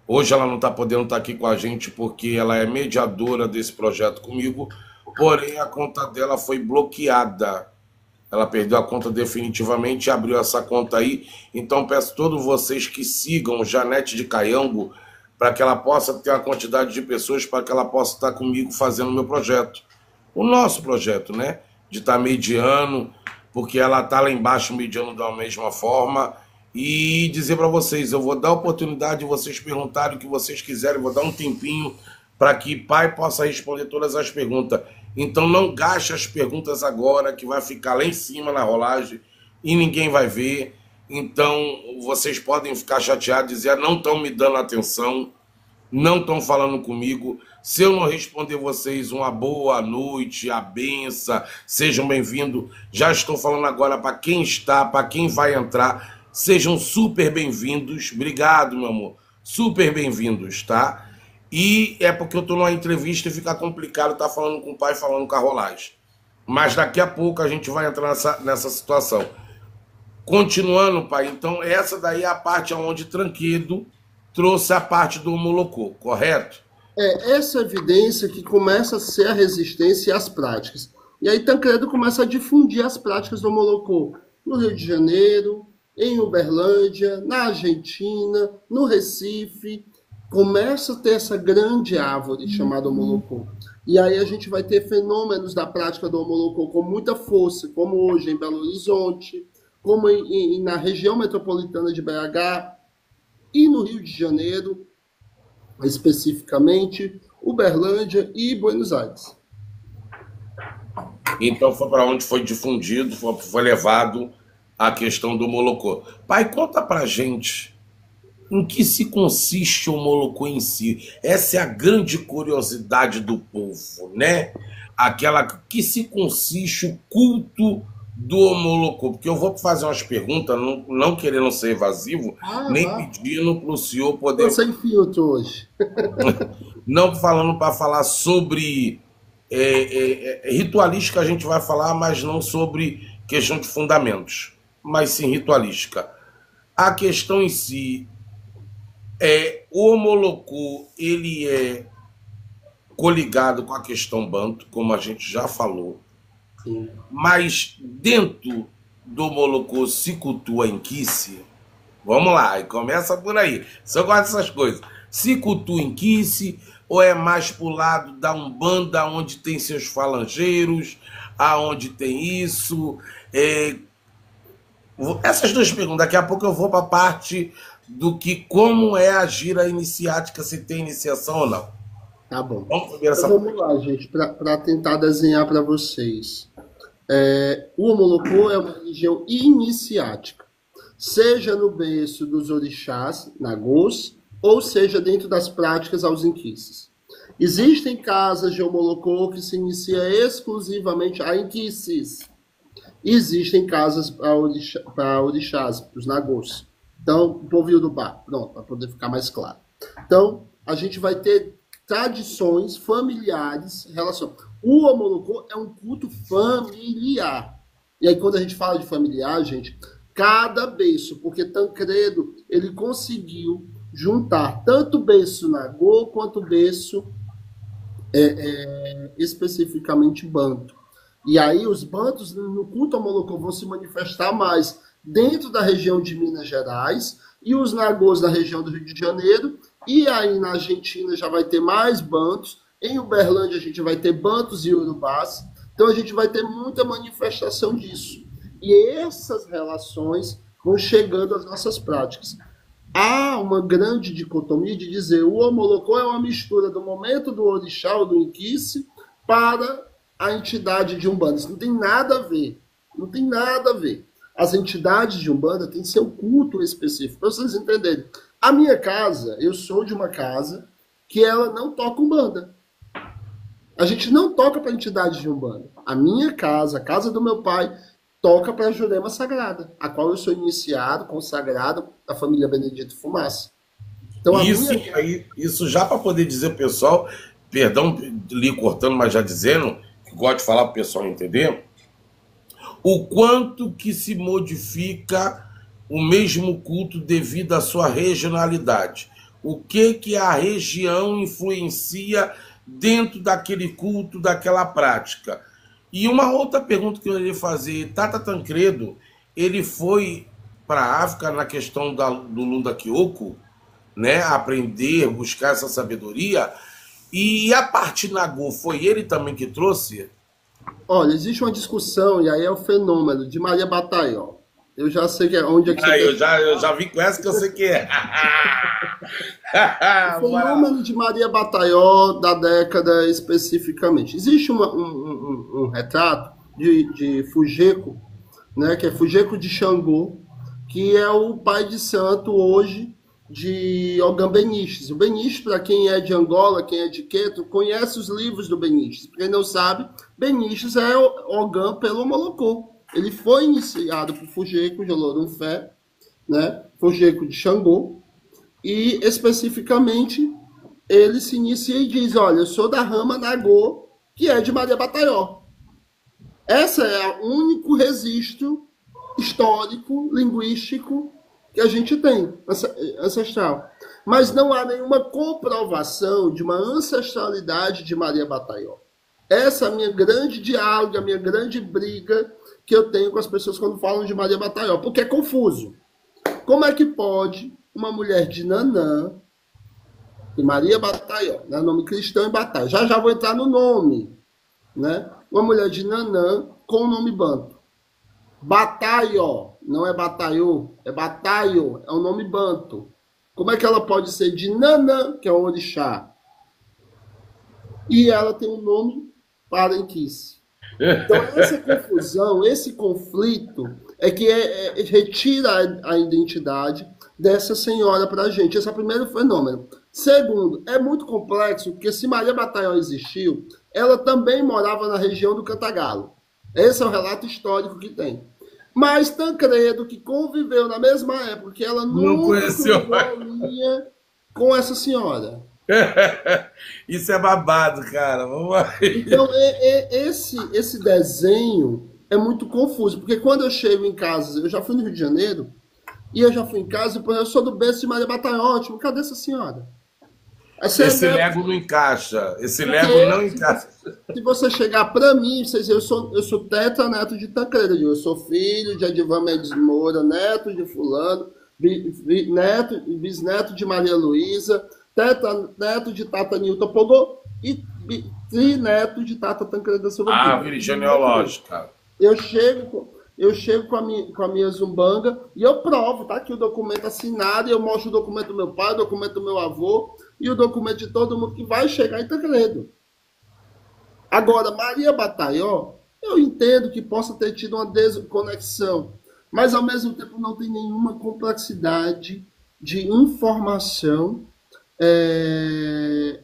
Hoje ela não está podendo estar aqui com a gente porque ela é mediadora desse projeto comigo, porém a conta dela foi bloqueada. Ela perdeu a conta definitivamente e abriu essa conta aí. Então peço a todos vocês que sigam Janete de Cayongo para que ela possa ter uma quantidade de pessoas para que ela possa estar comigo fazendo o meu projeto. O nosso projeto, né? De estar mediando, porque ela está lá embaixo mediando da mesma forma. E dizer para vocês, eu vou dar a oportunidade de vocês perguntarem o que vocês quiserem, vou dar um tempinho para que pai possa responder todas as perguntas. Então não gaste as perguntas agora, que vai ficar lá em cima na rolagem e ninguém vai ver. Então vocês podem ficar chateados e dizer: não estão me dando atenção, não estão falando comigo. Se eu não responder vocês uma boa noite, a benção, sejam bem-vindos. Já estou falando agora para quem está, para quem vai entrar. Sejam super bem-vindos. Obrigado, meu amor. Super bem-vindos, tá? E é porque eu estou numa entrevista e fica complicado estar falando com o pai, falando com a rolagem. Mas daqui a pouco a gente vai entrar nessa situação. Continuando, pai, então essa daí é a parte onde Tranquedo trouxe a parte do Molocô, correto? Essa evidência que começa a ser a resistência e as práticas. E aí Tancredo começa a difundir as práticas do Molocô no Rio de Janeiro, em Uberlândia, na Argentina, no Recife. Começa a ter essa grande árvore chamada Molocô. E aí a gente vai ter fenômenos da prática do Molocô com muita força, como hoje em Belo Horizonte, como na região metropolitana de BH e no Rio de Janeiro, especificamente, Uberlândia e Buenos Aires. Então foi para onde foi difundido, foi levado a questão do Molocô. Pai, conta pra gente em que se consiste o Molocô em si. Essa é a grande curiosidade do povo, né? Aquela que se consiste o culto do Molocô. Porque eu vou fazer umas perguntas, não querendo ser evasivo, nem pedindo para o senhor poder... Estou sem filtro hoje. Não falando para falar sobre ritualística, a gente vai falar, mas não sobre questão de fundamentos, mas sim ritualística. A questão em si o Molocô, ele é coligado com a questão banto, como a gente já falou. Sim. Mas dentro do Molocô se cultua Inquice. Vamos lá, e começa por aí. Se eu gosto dessas coisas. Se cultua Inquice, ou é mais pro lado da Umbanda, onde tem seus falangeiros, aonde tem isso? Essas duas perguntas. Daqui a pouco eu vou para a parte do que como é a gira iniciática, se tem iniciação ou não. Tá bom. Vamos lá, gente, para tentar desenhar para vocês. O Molocô é uma religião iniciática, seja no berço dos orixás, nagôs, ou seja dentro das práticas aos inquices. Existem casas de Molocô que se inicia exclusivamente a inquices. Existem casas para orixás, para os nagôs. Então, o povo Iorubá, pronto, para poder ficar mais claro. Então, a gente vai ter tradições familiares relacionadas. O Molocô é um culto familiar. E aí, quando a gente fala de familiar, gente, cada berço, porque Tancredo, ele conseguiu juntar tanto berço nagô quanto berço especificamente banto. E aí, os bantos no culto ao Molocô vão se manifestar mais dentro da região de Minas Gerais, e os nagôs da região do Rio de Janeiro, e aí na Argentina já vai ter mais bantos, em Uberlândia a gente vai ter bantos e iorubás, então a gente vai ter muita manifestação disso. E essas relações vão chegando às nossas práticas. Há uma grande dicotomia de dizer o Molocô é uma mistura do momento do orixá ou do inquice para a entidade de Umbanda. Isso não tem nada a ver. Não tem nada a ver. As entidades de Umbanda têm seu culto específico, para vocês entenderem. A minha casa, eu sou de uma casa que ela não toca Umbanda. A gente não toca para entidades de Umbanda. A minha casa, a casa do meu pai, toca para a Jurema Sagrada, a qual eu sou iniciado, consagrado da família Benedito Fumaça. Então, isso já para poder dizer, pessoal, perdão lhe cortando, mas já dizendo, que gosto de falar para o pessoal entender, o quanto que se modifica o mesmo culto devido à sua regionalidade. O que a região influencia dentro daquele culto, daquela prática. E uma outra pergunta que eu iria fazer, Tata Tancredo, ele foi para a África na questão do Lunda Kyoko, né, aprender, buscar essa sabedoria, e a parte nagô, foi ele também que trouxe? Olha, existe uma discussão, e aí é o fenômeno de Maria Bataió. Eu já sei onde é que você quer Eu já vi com essa que eu sei que é. o Bora lá. fenômeno de Maria Batailló da década especificamente. Existe um retrato de Fugeco, né, que é Fugeco de Xangô, que é o pai de santo hoje de Ogã Benítez. O Benítez, para quem é de Angola, quem é de Queto, conhece os livros do Benítez. Para quem não sabe, Benítez é Ogã pelo Molocô. Ele foi iniciado por Fugeco de Olorunfé, né, Fugeco de Xangô, e especificamente ele se inicia e diz: olha, eu sou da rama Nagô, que é de Maria Batailló. Essa é o único registro histórico, linguístico que a gente tem, ancestral. Mas não há nenhuma comprovação de uma ancestralidade de Maria Batailló. Essa é a minha grande diálogo, a minha grande briga que eu tenho com as pessoas quando falam de Maria Batailló, porque é confuso. Como é que pode uma mulher de Nanã, de Maria Batailló, né, nome cristão e Batailló, já vou entrar no nome, né? Uma mulher de Nanã com o nome banto. Batailló, não é Bataiô, é Batailló, é um nome banto. Como é que ela pode ser de Nanã, que é o orixá, e ela tem um nome parenquice? Então, essa confusão, esse conflito, é que retira a identidade dessa senhora para a gente. Esse é o primeiro fenômeno. Segundo, é muito complexo, porque se Maria Batailló existiu, ela também morava na região do Cantagalo. Esse é o relato histórico que tem. Mas Tancredo, que conviveu na mesma época, que ela Não nunca conheceu. cruzou a linha com essa senhora. Isso é babado, cara. Vamos lá. Então, esse desenho é muito confuso, porque quando eu chego em casa, eu já fui no Rio de Janeiro, e eu já fui em casa e eu sou do berço de Maria Batailló, ótimo, cadê essa senhora? Esse Lego não encaixa. Esse Lego não encaixa. Se você chegar para mim, eu sou tetraneto de Tancredo, eu sou filho de Adivan Mendes Moura, neto de fulano, bisneto de Maria Luísa, neto de Tata Nilton Pogô e trineto de Tata Tancredo da Silva. Árvore genealógica. Eu chego com a minha zumbanga e eu provo, tá aqui o documento assinado, e eu mostro o documento do meu pai, o documento do meu avô e o documento de todo mundo que vai chegar em Tancredo. Agora, Maria Batailló, eu entendo que possa ter tido uma desconexão, mas ao mesmo tempo não tem nenhuma complexidade de informação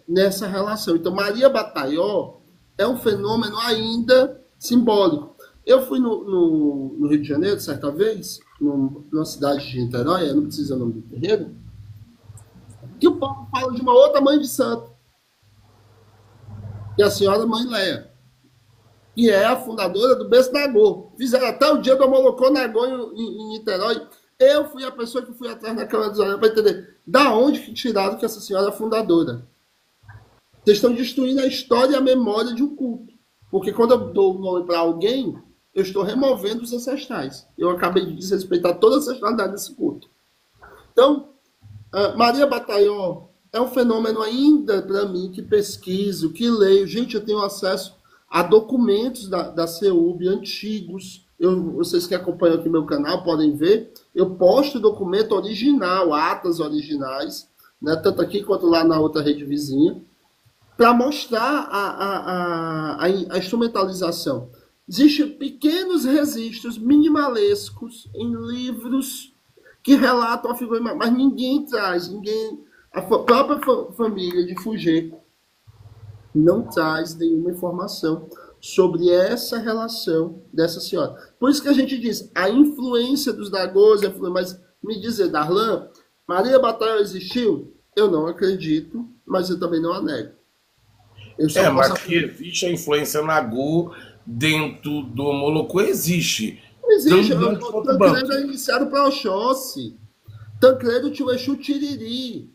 nessa relação. Então, Maria Batailló é um fenômeno ainda simbólico. Eu fui no Rio de Janeiro, certa vez, numa cidade de Niterói, não precisa o nome do terreiro, que o povo fala de uma outra mãe de santo, que é a senhora Mãe Léa, que é a fundadora do berço Nagô. Fizeram até o dia do Molocô Nagô em Niterói. Eu fui a pessoa que fui atrás da Câmara dos Orelhas para entender da onde que tiraram que essa senhora é a fundadora. Vocês estão destruindo a história e a memória de um culto. Porque quando eu dou o nome para alguém, eu estou removendo os ancestrais. Eu acabei de desrespeitar toda a ancestralidade desse culto. Então, Maria Batailló é um fenômeno ainda para mim que pesquiso, que leio. Gente, eu tenho acesso a documentos da CEUB antigos. Vocês que acompanham aqui meu canal podem ver. Eu posto documento original, atas originais, né, tanto aqui quanto lá na outra rede vizinha, para mostrar a instrumentalização. Existem pequenos registros minimalescos em livros que relatam a figura, mas ninguém traz, a própria família de Fugeco não traz nenhuma informação sobre essa relação dessa senhora. Por isso que a gente diz, a influência dos Nagôs, mas me dizer, Darlan, Maria Batailló existiu? Eu não acredito, mas eu também não a nego. Mas que existe a influência Nagô dentro do Molocô, existe. Existe. Tancredo é iniciado para Oxóssi. Tancredo tinha o Exu Tiriri.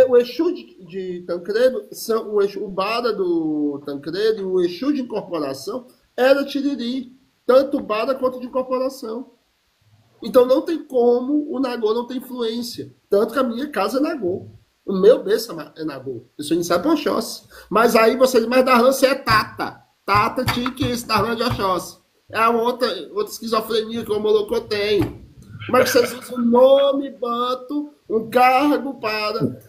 O Exu de Tancredo, o Bada do Tancredo e o Exu de incorporação era Tiriri. Tanto Bada quanto de incorporação. Então não tem como o Nagô não ter influência. Tanto que a minha casa é Nagô. O meu berço é Nagô. Eu sou iniciado para Oxóssi. Mas aí você diz, mas Darlan, você é Tata. Tata tinha que isso, Darlan de Oxóssi. É a outra esquizofrenia que o Molocô tem. Como é que vocês usam um nome banto, um cargo para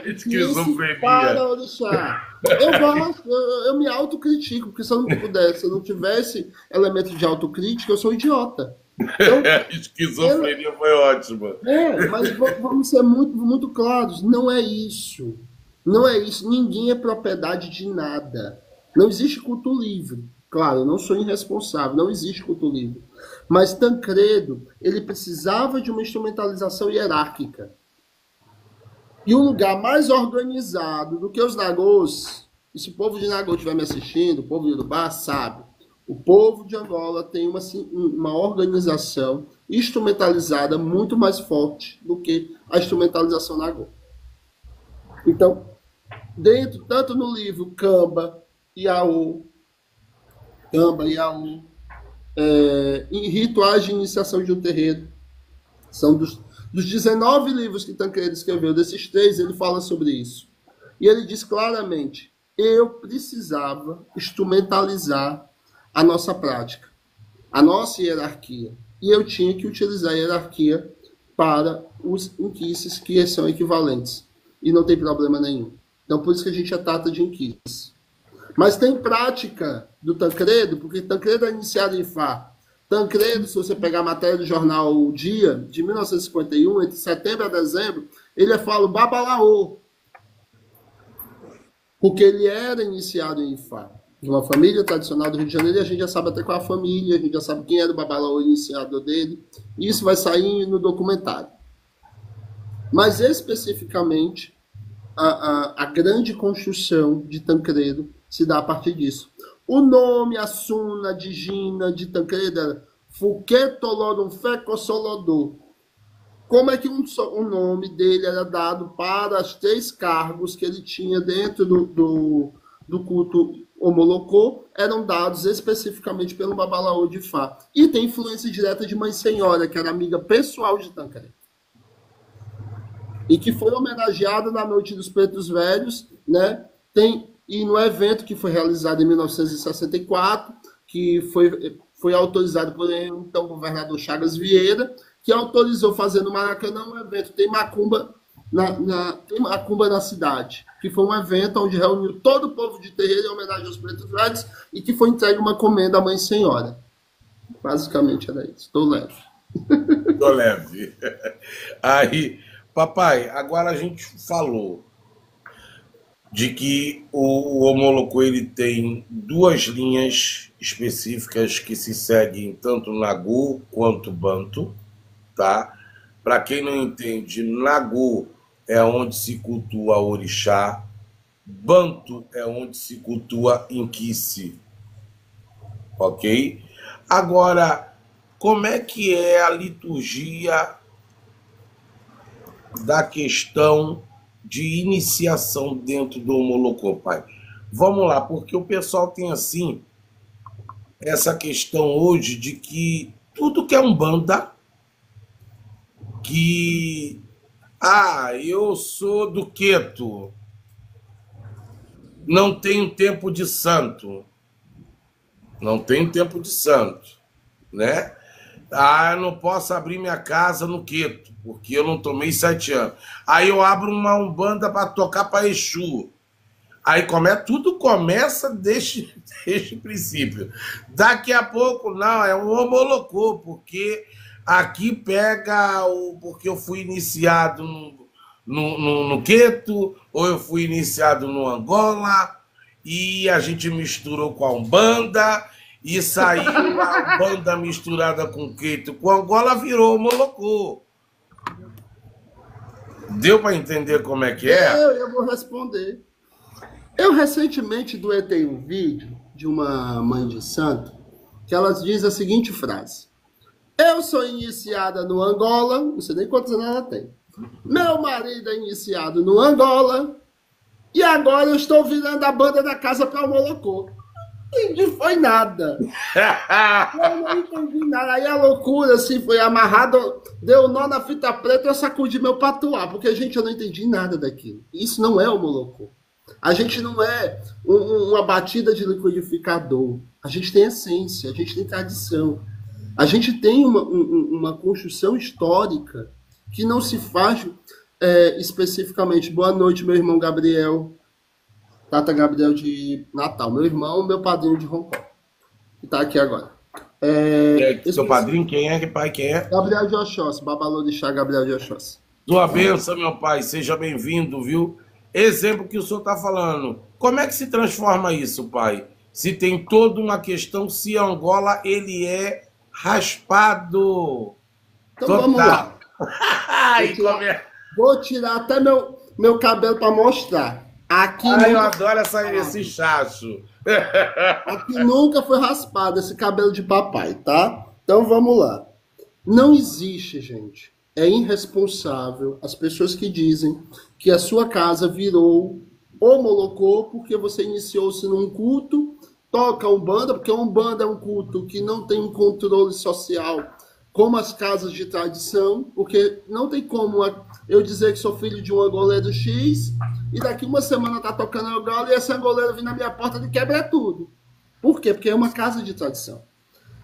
Esquizofrenia. orixá? Eu gosto, eu me autocritico, porque se eu não pudesse, se eu não tivesse elemento de autocrítica, eu sou um idiota. Então, Esquizofrenia foi ótima. mas vamos ser muito, muito claros, não é isso. Não é isso. Ninguém é propriedade de nada. Não existe culto livre. Claro, eu não sou irresponsável, não existe culto livre. Mas Tancredo, ele precisava de uma instrumentalização hierárquica. E um lugar mais organizado do que os Nagôs, e se o povo de Nagô estiver me assistindo, o povo de Urubá sabe, o povo de Angola tem uma organização instrumentalizada muito mais forte do que a instrumentalização Nagô. Então, dentro, tanto no livro Camba, Iaú, em rituais de iniciação de um terreiro, são dos 19 livros que Tancredo escreveu, desses 3, ele fala sobre isso. E ele diz claramente, eu precisava instrumentalizar a nossa prática, a nossa hierarquia. E eu tinha que utilizar a hierarquia para os inquices que são equivalentes. E não tem problema nenhum. Então, por isso que a gente trata de inquices. Mas tem prática do Tancredo, porque Tancredo é iniciado em Fá. Tancredo, se você pegar a matéria do jornal O Dia, de 1951, entre setembro a dezembro, ele fala o Babalaô, porque ele era iniciado em Ifá, de uma família tradicional do Rio de Janeiro, e a gente já sabe até qual é a família, a gente já sabe quem era o Babalaô iniciador dele, e isso vai sair no documentário. Mas, especificamente, a grande construção de Tancredo se dá a partir disso. O nome, a suna de Gina, de Tancredo era Fuquetolorum Fecossolodô. Como é que o nome dele era dado para os 3 cargos que ele tinha dentro do culto Omolocô, eram dados especificamente pelo Babalaô de Fá. E tem influência direta de Mãe Senhora, que era amiga pessoal de Tancredo. E que foi homenageada na Noite dos Pretos Velhos, né? E no evento que foi realizado em 1964, que foi autorizado por então governador Chagas Vieira, que autorizou fazer no Maracanã um evento. Tem macumba na cidade, que foi um evento onde reuniu todo o povo de terreiro em homenagem aos Pretos Velhos e que foi entregue uma comenda à Mãe Senhora. Basicamente era isso. Estou leve. Tô leve. Aí, papai, agora a gente falou de que o Omolocô ele tem 2 linhas específicas que se seguem tanto Nagô quanto Banto, tá? Para quem não entende, Nagô é onde se cultua orixá, Banto é onde se cultua inquice, ok? Agora, como é que é a liturgia da questão de iniciação dentro do Omolocô, pai? Vamos lá, porque o pessoal tem assim essa questão hoje de que tudo que é umbanda, que eu sou do Queto, não tenho tempo de santo, né? Eu não posso abrir minha casa no Queto, porque eu não tomei 7 anos. Aí eu abro uma umbanda para tocar para Exu. Aí tudo começa desde o princípio. Daqui a pouco, não, é um Omolocô, porque aqui pega porque eu fui iniciado no Queto, ou eu fui iniciado no Angola, e a gente misturou com a Umbanda, e saiu a Umbanda misturada com o Queto, com a Angola, virou Omolocô. Deu para entender como é que é? Eu vou responder. Eu recentemente doetei um vídeo de uma mãe de santo que ela diz a seguinte frase: eu sou iniciada no Angola, não sei nem quantos anos ela tem. Meu marido é iniciado no Angola e agora eu estou virando a banda da casa para o Omolocô. Não foi nada. Eu não entendi nada. Aí a loucura assim foi amarrado, deu nó na fita preta e eu sacudi meu patuá, porque, gente, eu não entendi nada daquilo. Isso não é Omolocô. A gente não é uma batida de liquidificador. A gente tem essência, a gente tem tradição. A gente tem uma construção histórica que não se faz especificamente. Boa noite, meu irmão Gabriel. Tata Gabriel de Natal. Meu irmão, meu padrinho de Hong Kong. Que está aqui agora. Seu padrinho, quem é? Que pai, quem é? Gabriel de Oxóssi, Babalorixá Gabriel de Oxóssi. Tua bênção, meu pai, seja bem-vindo, viu? Exemplo que o senhor está falando. Como é que se transforma isso, pai? Se tem toda uma questão, se Angola ele é raspado. Então total. Vamos lá. Vou tirar até meu cabelo para mostrar. Aqui eu adoro esse chacho. Aqui nunca foi raspado esse cabelo de papai, tá? Então vamos lá. Não existe, gente. É irresponsável as pessoas que dizem que a sua casa virou o molocô porque você iniciou-se num culto, toca Umbanda, porque Umbanda é um culto que não tem um controle social como as casas de tradição, porque não tem como eu dizer que sou filho de um angoleiro X e daqui uma semana tá tocando Angola e esse angoleiro vir na minha porta e quebra tudo. Por quê? Porque é uma casa de tradição.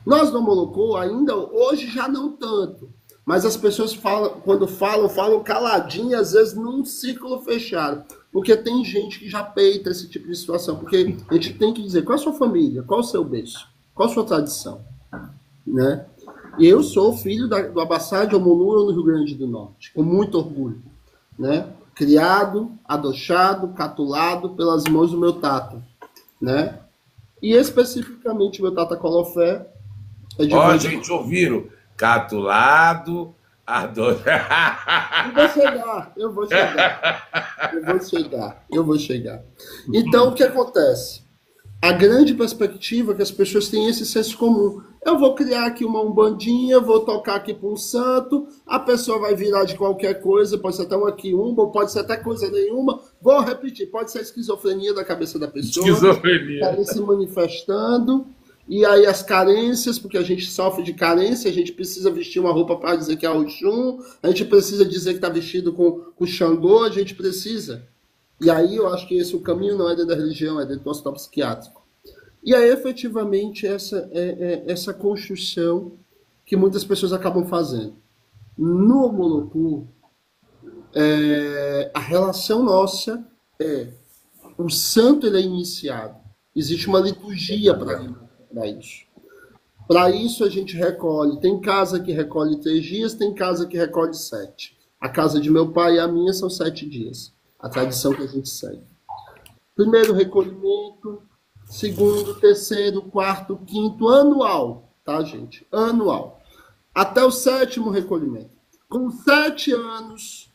Nós no Molocô ainda, hoje já não tanto, mas as pessoas quando falam caladinho, às vezes num círculo fechado, porque tem gente que já peita esse tipo de situação, porque a gente tem que dizer qual é a sua família, qual é o seu berço, qual a sua tradição, né? E eu sou filho do Abaçá de Omolua, no Rio Grande do Norte, com muito orgulho, né? Criado, adochado, catulado pelas mãos do meu tata, né? E especificamente meu tata Colofé é de... gente, ouviram? Catulado, adochado. Eu vou chegar. Então, o que acontece? A grande perspectiva é que as pessoas têm esse senso comum. Eu vou criar aqui uma umbandinha, vou tocar aqui para um santo, a pessoa vai virar de qualquer coisa, pode ser até uma quiumba, pode ser até coisa nenhuma. Vou repetir, pode ser a esquizofrenia da cabeça da pessoa. Esquizofrenia. Está se manifestando. E aí as carências, porque a gente sofre de carência, a gente precisa vestir uma roupa para dizer que é Oxum, a gente precisa dizer que está vestido com Xangô, a gente precisa... E aí eu acho que o caminho não é dentro da religião, é dentro do hospital psiquiátrico. E aí, efetivamente, essa construção que muitas pessoas acabam fazendo. No Molocô, a relação nossa é... O santo ele é iniciado. Existe uma liturgia para isso. Para isso a gente recolhe. Tem casa que recolhe 3 dias, tem casa que recolhe 7. A casa de meu pai e a minha são 7 dias. A tradição que a gente segue. Primeiro recolhimento, segundo, terceiro, quarto, quinto, anual, tá, gente? Anual. Até o 7º recolhimento. Com 7 anos,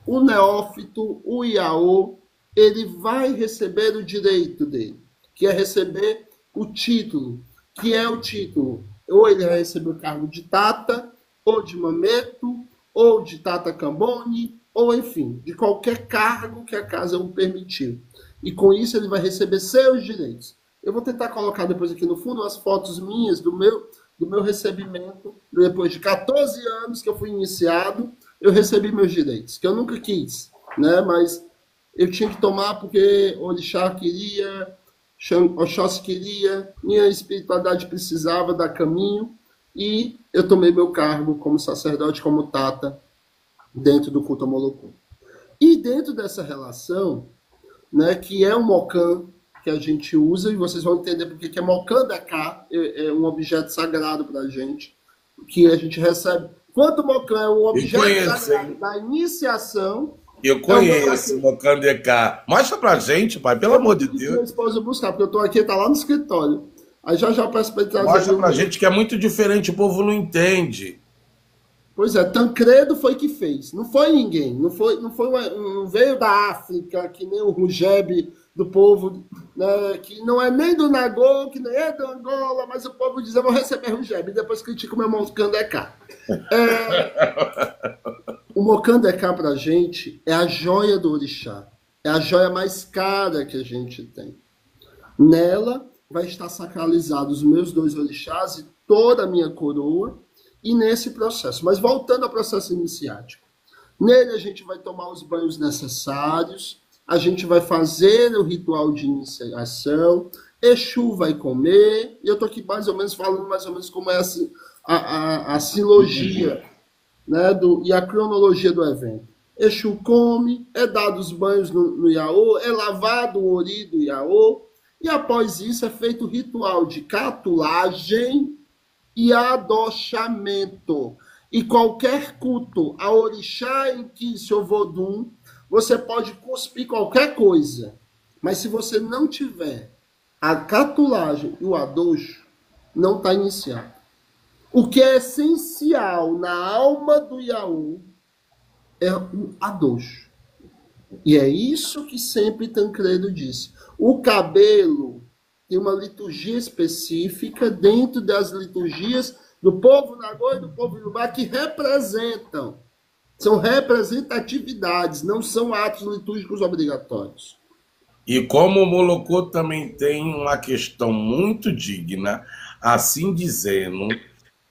o neófito, o Iaô, ele vai receber o direito dele, que é receber o título, que é o título. Ou ele vai receber o cargo de tata, ou de mameto, ou de tata cambone, ou enfim, de qualquer cargo que a casa o permitiu. E com isso ele vai receber seus direitos. Eu vou tentar colocar depois aqui no fundo as fotos minhas do meu recebimento. Depois de 14 anos que eu fui iniciado, eu recebi meus direitos, que eu nunca quis, né? Mas eu tinha que tomar porque Orixá queria, Oxóssi queria, minha espiritualidade precisava dar caminho, e eu tomei meu cargo como sacerdote, como tata, dentro do culto ao Molocô. E dentro dessa relação, né, que é um mocan que a gente usa, e vocês vão entender porque que é mocan da cá, é um objeto sagrado para a gente, que a gente recebe. Quanto mocan é um objeto sagrado da iniciação... Eu conheço o mocan de cá. Mostra pra gente, pai, pelo amor de Deus. Minha esposa buscar, porque eu tô aqui, tá lá no escritório. Aí já peço para ele trazer. Mostra pra gente que é muito diferente, o povo não entende. Pois é, Tancredo foi que fez. Não foi ninguém. Não veio da África, que nem o Rugebe do povo, né, que não é nem do Nagô, que nem é do Angola, mas o povo diz, eu vou receber Rugebe, e depois critica o meu Mocandeká. O Mocandeká pra gente é a joia do orixá. É a joia mais cara que a gente tem. Nela vai estar sacralizados os meus 2 orixás e toda a minha coroa, e nesse processo. Mas voltando ao processo iniciático. Nele a gente vai tomar os banhos necessários, a gente vai fazer o ritual de iniciação, Exu vai comer, e eu estou aqui mais ou menos falando mais ou menos como é a silogia, né, e a cronologia do evento. Exu come, é dado os banhos no Iaô, é lavado o ori do Iaô, e após isso é feito o ritual de catulagem e adochamento. E qualquer culto a orixá, Enkice ou Vodum, você pode cuspir qualquer coisa, mas se você não tiver a catulagem e o adocho, não está iniciado. O que é essencial na alma do Iaô é o adocho. E é isso que sempre Tancredo disse. O cabelo tem uma liturgia específica dentro das liturgias do povo Nagô e do povo Iorubá que representam. São representatividades, não são atos litúrgicos obrigatórios. E como o Molocô também tem uma questão muito digna, assim dizendo,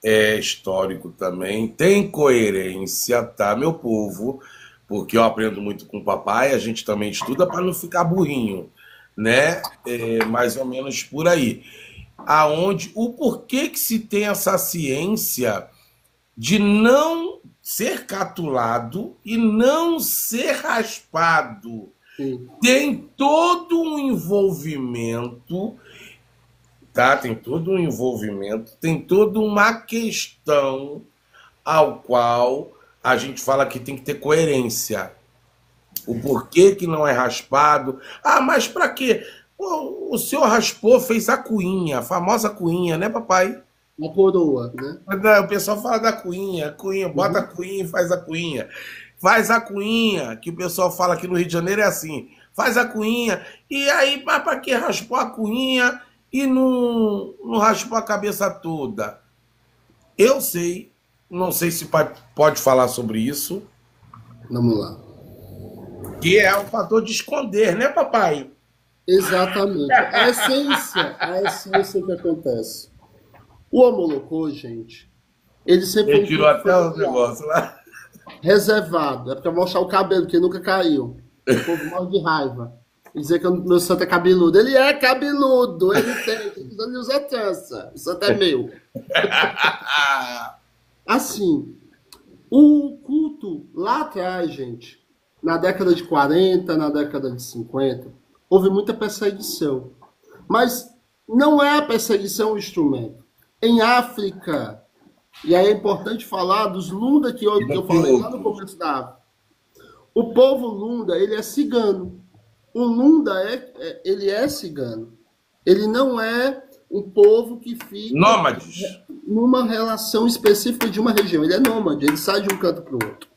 é histórico também, tem coerência, tá, meu povo? Porque eu aprendo muito com o papai, a gente também estuda para não ficar burrinho, né? É mais ou menos por aí. Aonde o porquê que se tem essa ciência de não ser catulado e não ser raspado. Sim. Tem todo um envolvimento, tá? Tem todo um envolvimento, tem toda uma questão ao qual a gente fala que tem que ter coerência. O porquê que não é raspado. Ah, mas para quê? O senhor raspou, fez a cuinha, a famosa cuinha, né, papai? Uma coroa, né? O pessoal fala da cuinha, bota a cuinha e faz a cuinha. Faz a cuinha, que o pessoal fala aqui no Rio de Janeiro é assim. Faz a cuinha, e aí, mas para que raspou a cuinha e não raspou a cabeça toda? Eu sei, não sei se o pai pode falar sobre isso. Vamos lá. Que é o fator de esconder, né, papai? Exatamente. A essência que acontece. O Omolocô, gente, ele sempre Ele tirou até o negócio lá. reservado. É para mostrar o cabelo, que nunca caiu. O povo morre de raiva. E dizer que o meu santo é cabeludo. Ele é cabeludo, ele usa trança. O santo é meu. Assim, o culto lá atrás, gente, na década de 40, na década de 50, houve muita perseguição. Mas não é a perseguição o instrumento. Em África, e aí é importante falar dos Lunda que eu falei lá no começo da África. O povo Lunda, ele é cigano. O Lunda, ele é cigano. Ele não é um povo que fica Nômades. numa relação específica de uma região. Ele é nômade, ele sai de um canto para o outro.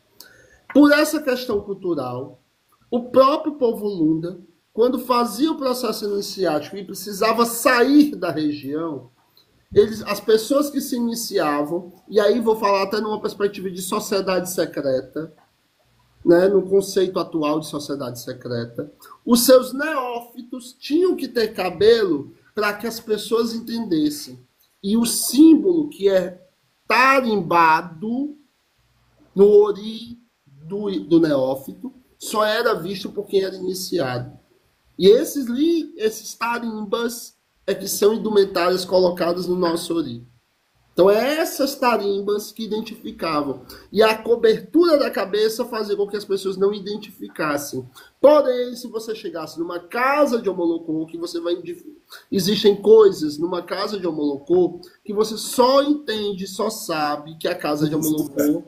Por essa questão cultural, o próprio povo Lunda, quando fazia o processo iniciático e precisava sair da região, as pessoas que se iniciavam, e aí vou falar até numa perspectiva de sociedade secreta, né, no conceito atual de sociedade secreta, os seus neófitos tinham que ter cabelo para que as pessoas entendessem. E o símbolo que é tarimbado no ori do neófito só era visto por quem era iniciado. E esses tarimbas é que são indumentárias colocadas no nosso ori. Então, é essas tarimbas que identificavam. E a cobertura da cabeça fazia com que as pessoas não identificassem. Porém, se você chegasse numa casa de Omolocô, que você vai... Existem coisas numa casa de Omolocô que você só entende, só sabe que é a casa de Omolocô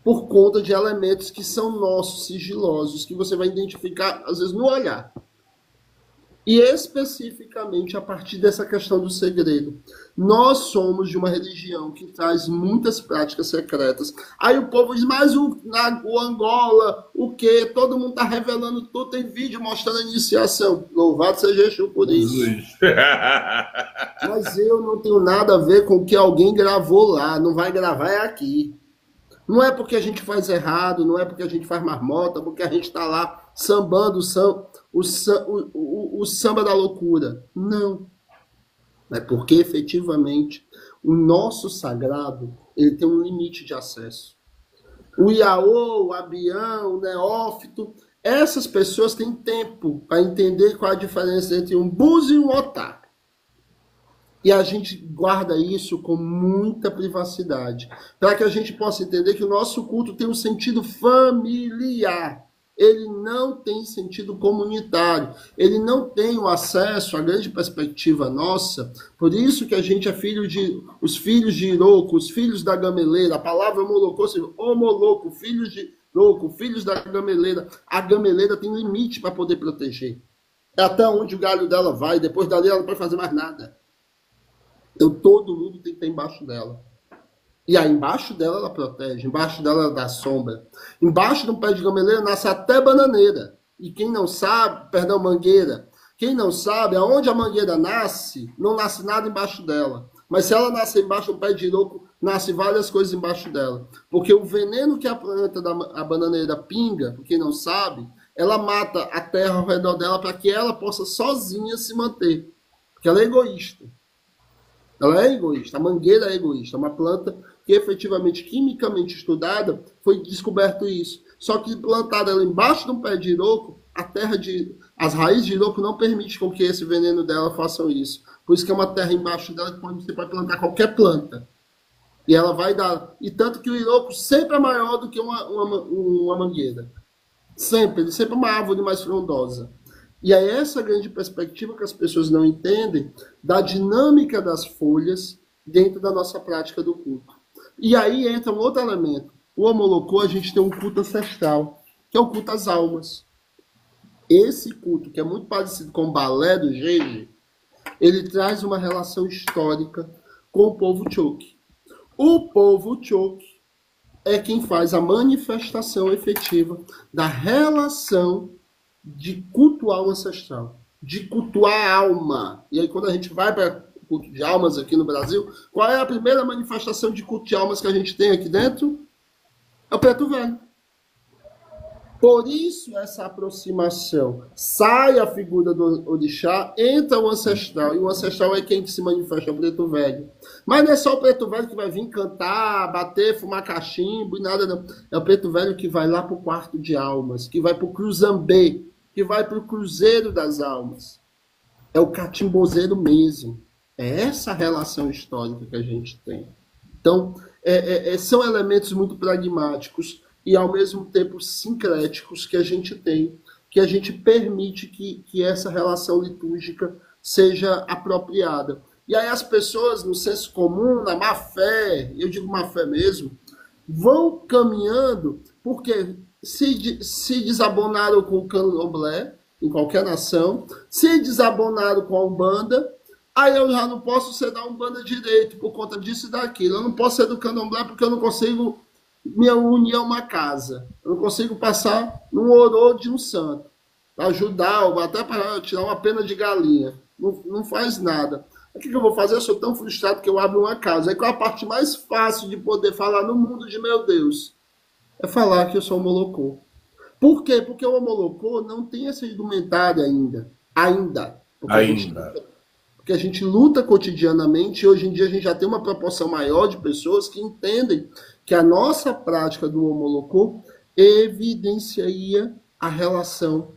por conta de elementos que são nossos, sigilosos, que você vai identificar, às vezes, no olhar. E especificamente a partir dessa questão do segredo. Nós somos de uma religião que traz muitas práticas secretas. Aí o povo diz, mas o Angola, o quê? Todo mundo está revelando tudo, tem vídeo mostrando a iniciação. Louvado seja Exu por isso. Mas eu não tenho nada a ver com o que alguém gravou lá. Não vai gravar é aqui. Não é porque a gente faz errado, não é porque a gente faz marmota, porque a gente está lá sambando o samba da loucura. Não. É porque, efetivamente, o nosso sagrado ele tem um limite de acesso. O Iaô, o Abião, o Neófito, Essas pessoas têm tempo para entender qual a diferença entre um búzio e um otaku. E a gente guarda isso com muita privacidade, para que a gente possa entender que o nosso culto tem um sentido familiar. Ele não tem sentido comunitário. Ele não tem o acesso à grande perspectiva nossa. Por isso que a gente é filho de... Os filhos de Iroko, os filhos da gameleira. A palavra homolocô, homoloco, filhos de Iroko, filhos da gameleira. A gameleira tem limite para poder proteger. É até onde o galho dela vai. Depois dali ela não pode fazer mais nada. Então todo mundo tem que estar embaixo dela. E aí embaixo dela ela protege, embaixo dela ela dá sombra. Embaixo de um pé de gameleira nasce até bananeira. E quem não sabe, perdão, mangueira. Quem não sabe, aonde a mangueira nasce, não nasce nada embaixo dela. Mas se ela nascer embaixo de um pé de iroco, nasce várias coisas embaixo dela. Porque o veneno que a planta da bananeira pinga, por quem não sabe, ela mata a terra ao redor dela para que ela possa sozinha se manter. Porque ela é egoísta. Ela é egoísta, a mangueira é egoísta, é uma planta que efetivamente, quimicamente estudada, foi descoberto isso. Só que plantada ela embaixo de um pé de iroco, as raízes de iroco não permitem com que esse veneno dela façam isso. Por isso que é uma terra embaixo dela que você pode plantar qualquer planta. E ela vai dar... E tanto que o iroco sempre é maior do que uma mangueira. Sempre, ele sempre é uma árvore mais frondosa. E é essa grande perspectiva que as pessoas não entendem da dinâmica das folhas dentro da nossa prática do culto. E aí entra um outro elemento. O homolocô, a gente tem um culto ancestral, que é o culto às almas. Esse culto, que é muito parecido com o balé do Jeje, ele traz uma relação histórica com o povo Choke. O povo Choke é quem faz a manifestação efetiva da relação de cultuar o ancestral, de cultuar a alma. E aí quando a gente vai para o culto de almas aqui no Brasil, qual é a primeira manifestação de culto de almas que a gente tem aqui dentro? É o Preto Velho. Por isso essa aproximação. Sai a figura do orixá, entra o ancestral, e o ancestral é quem se manifesta, é o Preto Velho. Mas não é só o Preto Velho que vai vir cantar, bater, fumar cachimbo e nada não. É o Preto Velho que vai lá para o quarto de almas, que vai para o cruzambê, que vai para o cruzeiro das almas. É o catimbozeiro mesmo. É essa relação histórica que a gente tem. Então, são elementos muito pragmáticos e, ao mesmo tempo, sincréticos que a gente tem, que a gente permite que essa relação litúrgica seja apropriada. E aí as pessoas, no senso comum, na má fé, eu digo má fé mesmo, vão caminhando porque se desabonaram com o candomblé, em qualquer nação, se desabonaram com a Umbanda, aí eu já não posso ser da Umbanda direito por conta disso e daquilo. Eu não posso ser do candomblé porque eu não consigo me unir a uma casa. Eu não consigo passar num orô de um santo. Para ajudar, ou até para tirar uma pena de galinha. Não faz nada. O que eu vou fazer? Eu sou tão frustrado que eu abro uma casa. Aí qual é a parte mais fácil de poder falar no mundo de meu Deus? É falar que eu sou homolocô. Por quê? Porque o homolocô não tem essa indumentária ainda. Porque a gente luta cotidianamente e hoje em dia a gente já tem uma proporção maior de pessoas que entendem que a nossa prática do homolocô evidencia a relação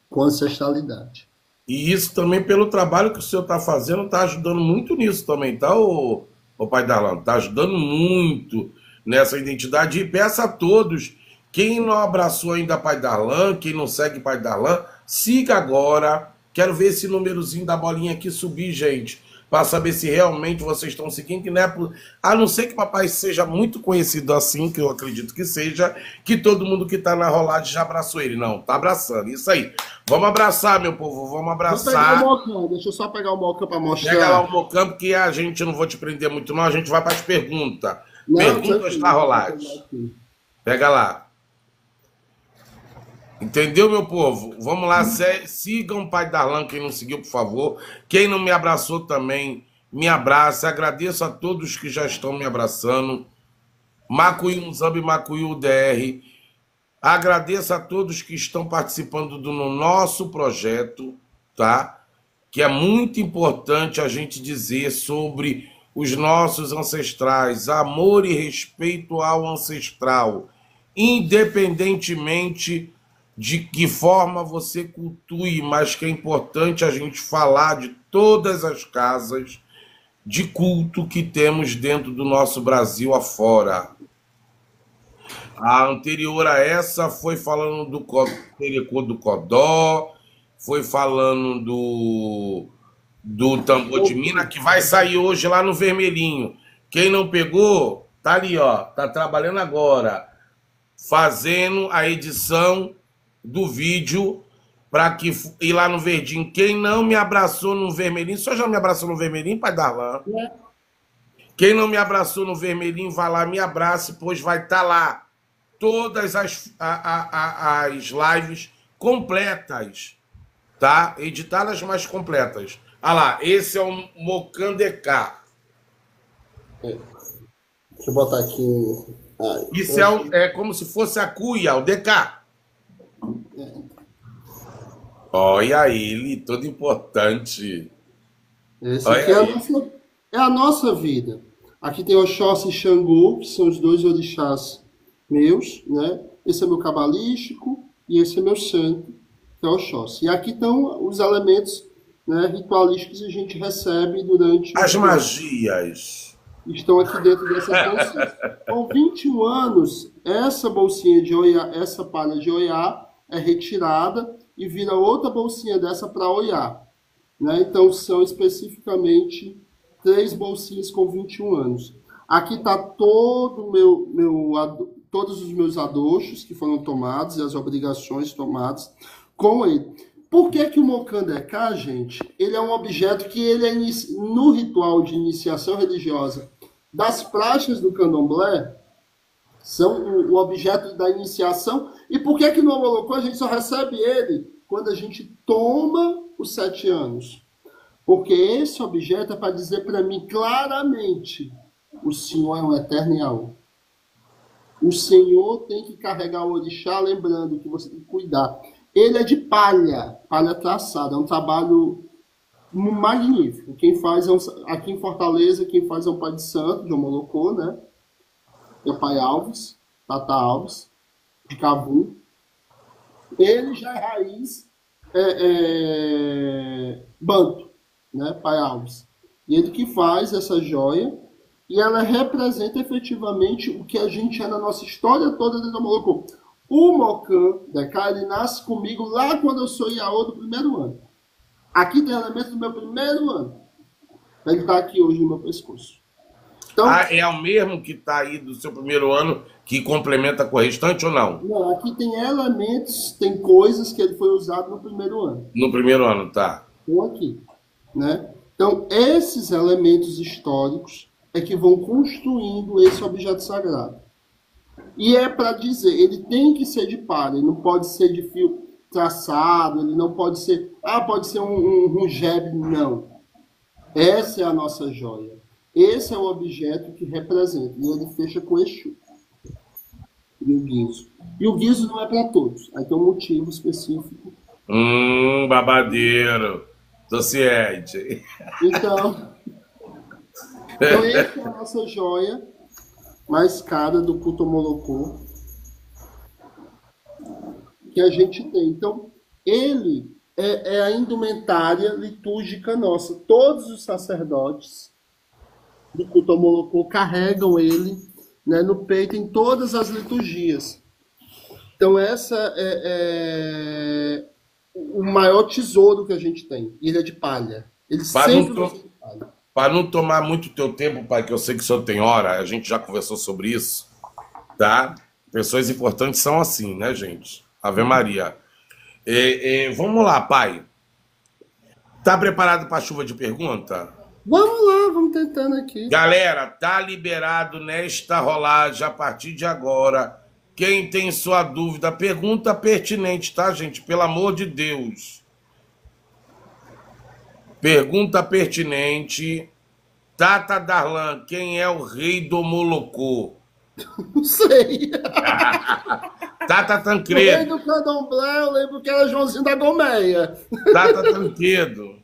com a ancestralidade. E isso também, pelo trabalho que o senhor está fazendo, está ajudando muito nisso também, tá, o Pai Darlan? Está ajudando muito nessa identidade. E peço a todos, quem não abraçou ainda Pai Darlan, quem não segue Pai Darlan, siga agora. Quero ver esse númerozinho da bolinha aqui subir, gente, para saber se realmente vocês estão seguindo, que não é por... A não ser que o papai seja muito conhecido assim, que eu acredito que seja, que todo mundo que está na rolagem já abraçou ele. Não, tá abraçando, isso aí. Vamos abraçar, meu povo, vamos abraçar. Deixa eu só pegar o mocão para mostrar. Pega lá o mocão, porque a gente não vou te prender muito não, a gente vai para as perguntas. Perguntas da rolagem. Pega lá. Entendeu, meu povo? Vamos lá, sigam o Pai Darlan, quem não seguiu, por favor. Quem não me abraçou também, me abraça. Agradeço a todos que já estão me abraçando. Macuí Muzambi, Macuí UDR. Agradeço a todos que estão participando do nosso projeto, tá? Que é muito importante a gente dizer sobre os nossos ancestrais, amor e respeito ao ancestral, independentemente de que forma você cultue, mas que é importante a gente falar de todas as casas de culto que temos dentro do nosso Brasil afora. A anterior a essa foi falando do Telecô do Codó, foi falando do Tambor de Mina, que vai sair hoje lá no Vermelhinho. Quem não pegou, tá ali, ó, tá trabalhando agora, fazendo a edição do vídeo para que ir lá no Verdinho. Quem não me abraçou no Vermelhinho, só já me abraçou no Vermelhinho, Pai Darlan? Quem não me abraçou no Vermelhinho, vai lá, me abrace, pois vai estar lá todas as lives completas, tá? Editadas, mas completas. Olha lá, esse é o Mocandeká. Deixa eu botar aqui. Isso é como se fosse a cuia, o DK. Olha ele, todo importante. Esse aqui é a nossa vida. Aqui tem Oxóssi e Xangô, que são os dois orixás meus, né? Esse é meu cabalístico e esse é meu santo, que é Oxóssi. E aqui estão os elementos, né, ritualísticos que a gente recebe durante... As magias. Estão aqui dentro dessas bolsinhas. Com 21 anos, essa bolsinha de Oiá, essa palha de Oiá é retirada e vira outra bolsinha dessa para Oiá. Né? Então, são especificamente 3 bolsinhas com 21 anos. Aqui está todos os meus adoxos que foram tomados e as obrigações tomadas com ele. Por que o Mocandeká, gente, ele é um objeto que ele é no ritual de iniciação religiosa das praxes do candomblé, são o objeto da iniciação. E por que no Omolocô a gente só recebe ele quando a gente toma os 7 anos? Porque esse objeto é para dizer para mim claramente: o Senhor é um eterno Yaô. O Senhor tem que carregar o orixá, lembrando que você tem que cuidar. Ele é de palha traçada, é um trabalho magnífico. Quem faz aqui em Fortaleza, quem faz é o Pai de Santo, de Omolocô, né? É o Pai Alves, Tata Alves, de Cabu. Ele já é raiz banto, né? Pai Alves. E ele que faz essa joia, e ela representa efetivamente o que a gente é na nossa história toda dentro do Omolocô. O Mocandeká, ele nasce comigo lá quando eu sou Iaô do primeiro ano. Aqui tem elementos do meu primeiro ano. Ele está aqui hoje no meu pescoço. Então, é o mesmo que está aí do seu primeiro ano que complementa com o restante ou não? Não, aqui tem elementos, tem coisas que ele foi usado no primeiro ano. No primeiro ano, tá. Estão aqui, né? Então, esses elementos históricos é que vão construindo esse objeto sagrado. E é para dizer, ele tem que ser de palha, ele não pode ser de fio traçado, ele não pode ser, pode ser um rugebe, não. Essa é a nossa joia. Esse é o objeto que representa. E ele fecha com Exu. E o guizo. E o guizo não é para todos. Aí tem um motivo específico. Babadeiro. Tô ciente. Então, essa é a nossa joia mais cara do culto Omolocô que a gente tem. Então, ele é a indumentária litúrgica nossa. Todos os sacerdotes do culto Omolocô carregam ele, né, no peito em todas as liturgias. Então, essa é o maior tesouro que a gente tem. Ele é de palha. Ele sempre vai ser de palha. Para não tomar muito teu tempo, pai, que eu sei que o senhor tem hora, a gente já conversou sobre isso, tá? Pessoas importantes são assim, né, gente? Ave Maria. Vamos lá, pai. Tá preparado para a chuva de pergunta? Vamos lá, vamos tentando aqui. Galera, tá liberado nesta rolagem a partir de agora. Quem tem sua dúvida, pergunta pertinente, tá, gente? Pelo amor de Deus. Pergunta pertinente. Tata Darlan, quem é o rei do Omolocô? Não sei. Tata O Tancredo. rei do candomblé, eu lembro que era Joãozinho da Gomeia. Tata Tancredo.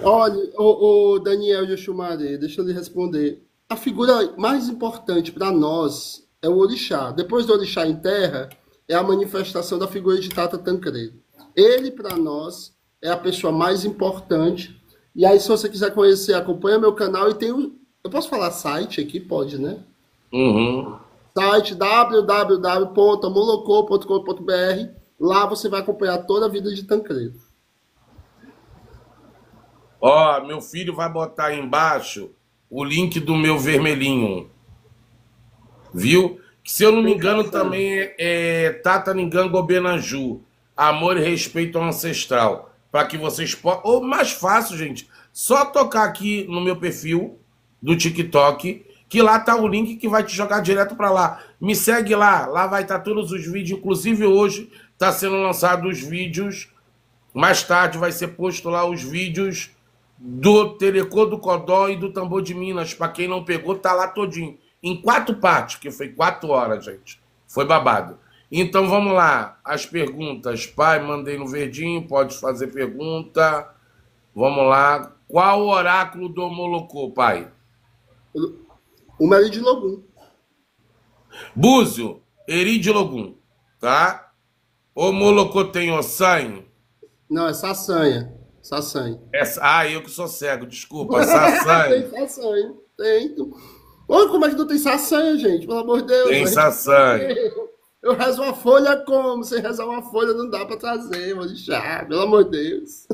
Olha, o Daniel de Xumaré, deixa eu lhe responder. A figura mais importante para nós é o orixá. Depois do orixá em terra, é a manifestação da figura de Tata Tancredo. Ele, para nós, é a pessoa mais importante. E aí, se você quiser conhecer, acompanha meu canal e tem o. Eu posso falar site aqui? Pode, né? Uhum. Site www.molocô.com.br. Lá você vai acompanhar toda a vida de Tancredo. Ó, meu filho vai botar aí embaixo o link do meu vermelhinho, viu? Que, se eu não me engano, também é Tata Ningango Benanju. Amor e respeito ao ancestral. Para que vocês possam. Ou mais fácil, gente, só tocar aqui no meu perfil do TikTok, que lá tá o link que vai te jogar direto para lá. Me segue lá, lá vai estar todos os vídeos. Inclusive hoje tá sendo lançado os vídeos. Mais tarde vai ser posto lá os vídeos do Telecô do Codó e do Tambor de Minas. Para quem não pegou, tá lá todinho. Em 4 partes, que foi 4 horas, gente. Foi babado. Então vamos lá. As perguntas. Pai, mandei no verdinho, pode fazer pergunta. Vamos lá. Qual o oráculo do Molocô, pai? O Mary de Logum. Búzio, Eri de Logum, tá? O Molocô tem ossanho? Não, é Saçanha. Saçanha. Eu que sou cego, desculpa. Saçanho. Tem Saçanha. Tem. Olha como é que não tem Saçanha, gente? Pelo amor de Deus. Tem saçanho. Eu rezo uma folha como? Sem rezar uma folha não dá pra trazer, vou deixar. Pelo amor de Deus.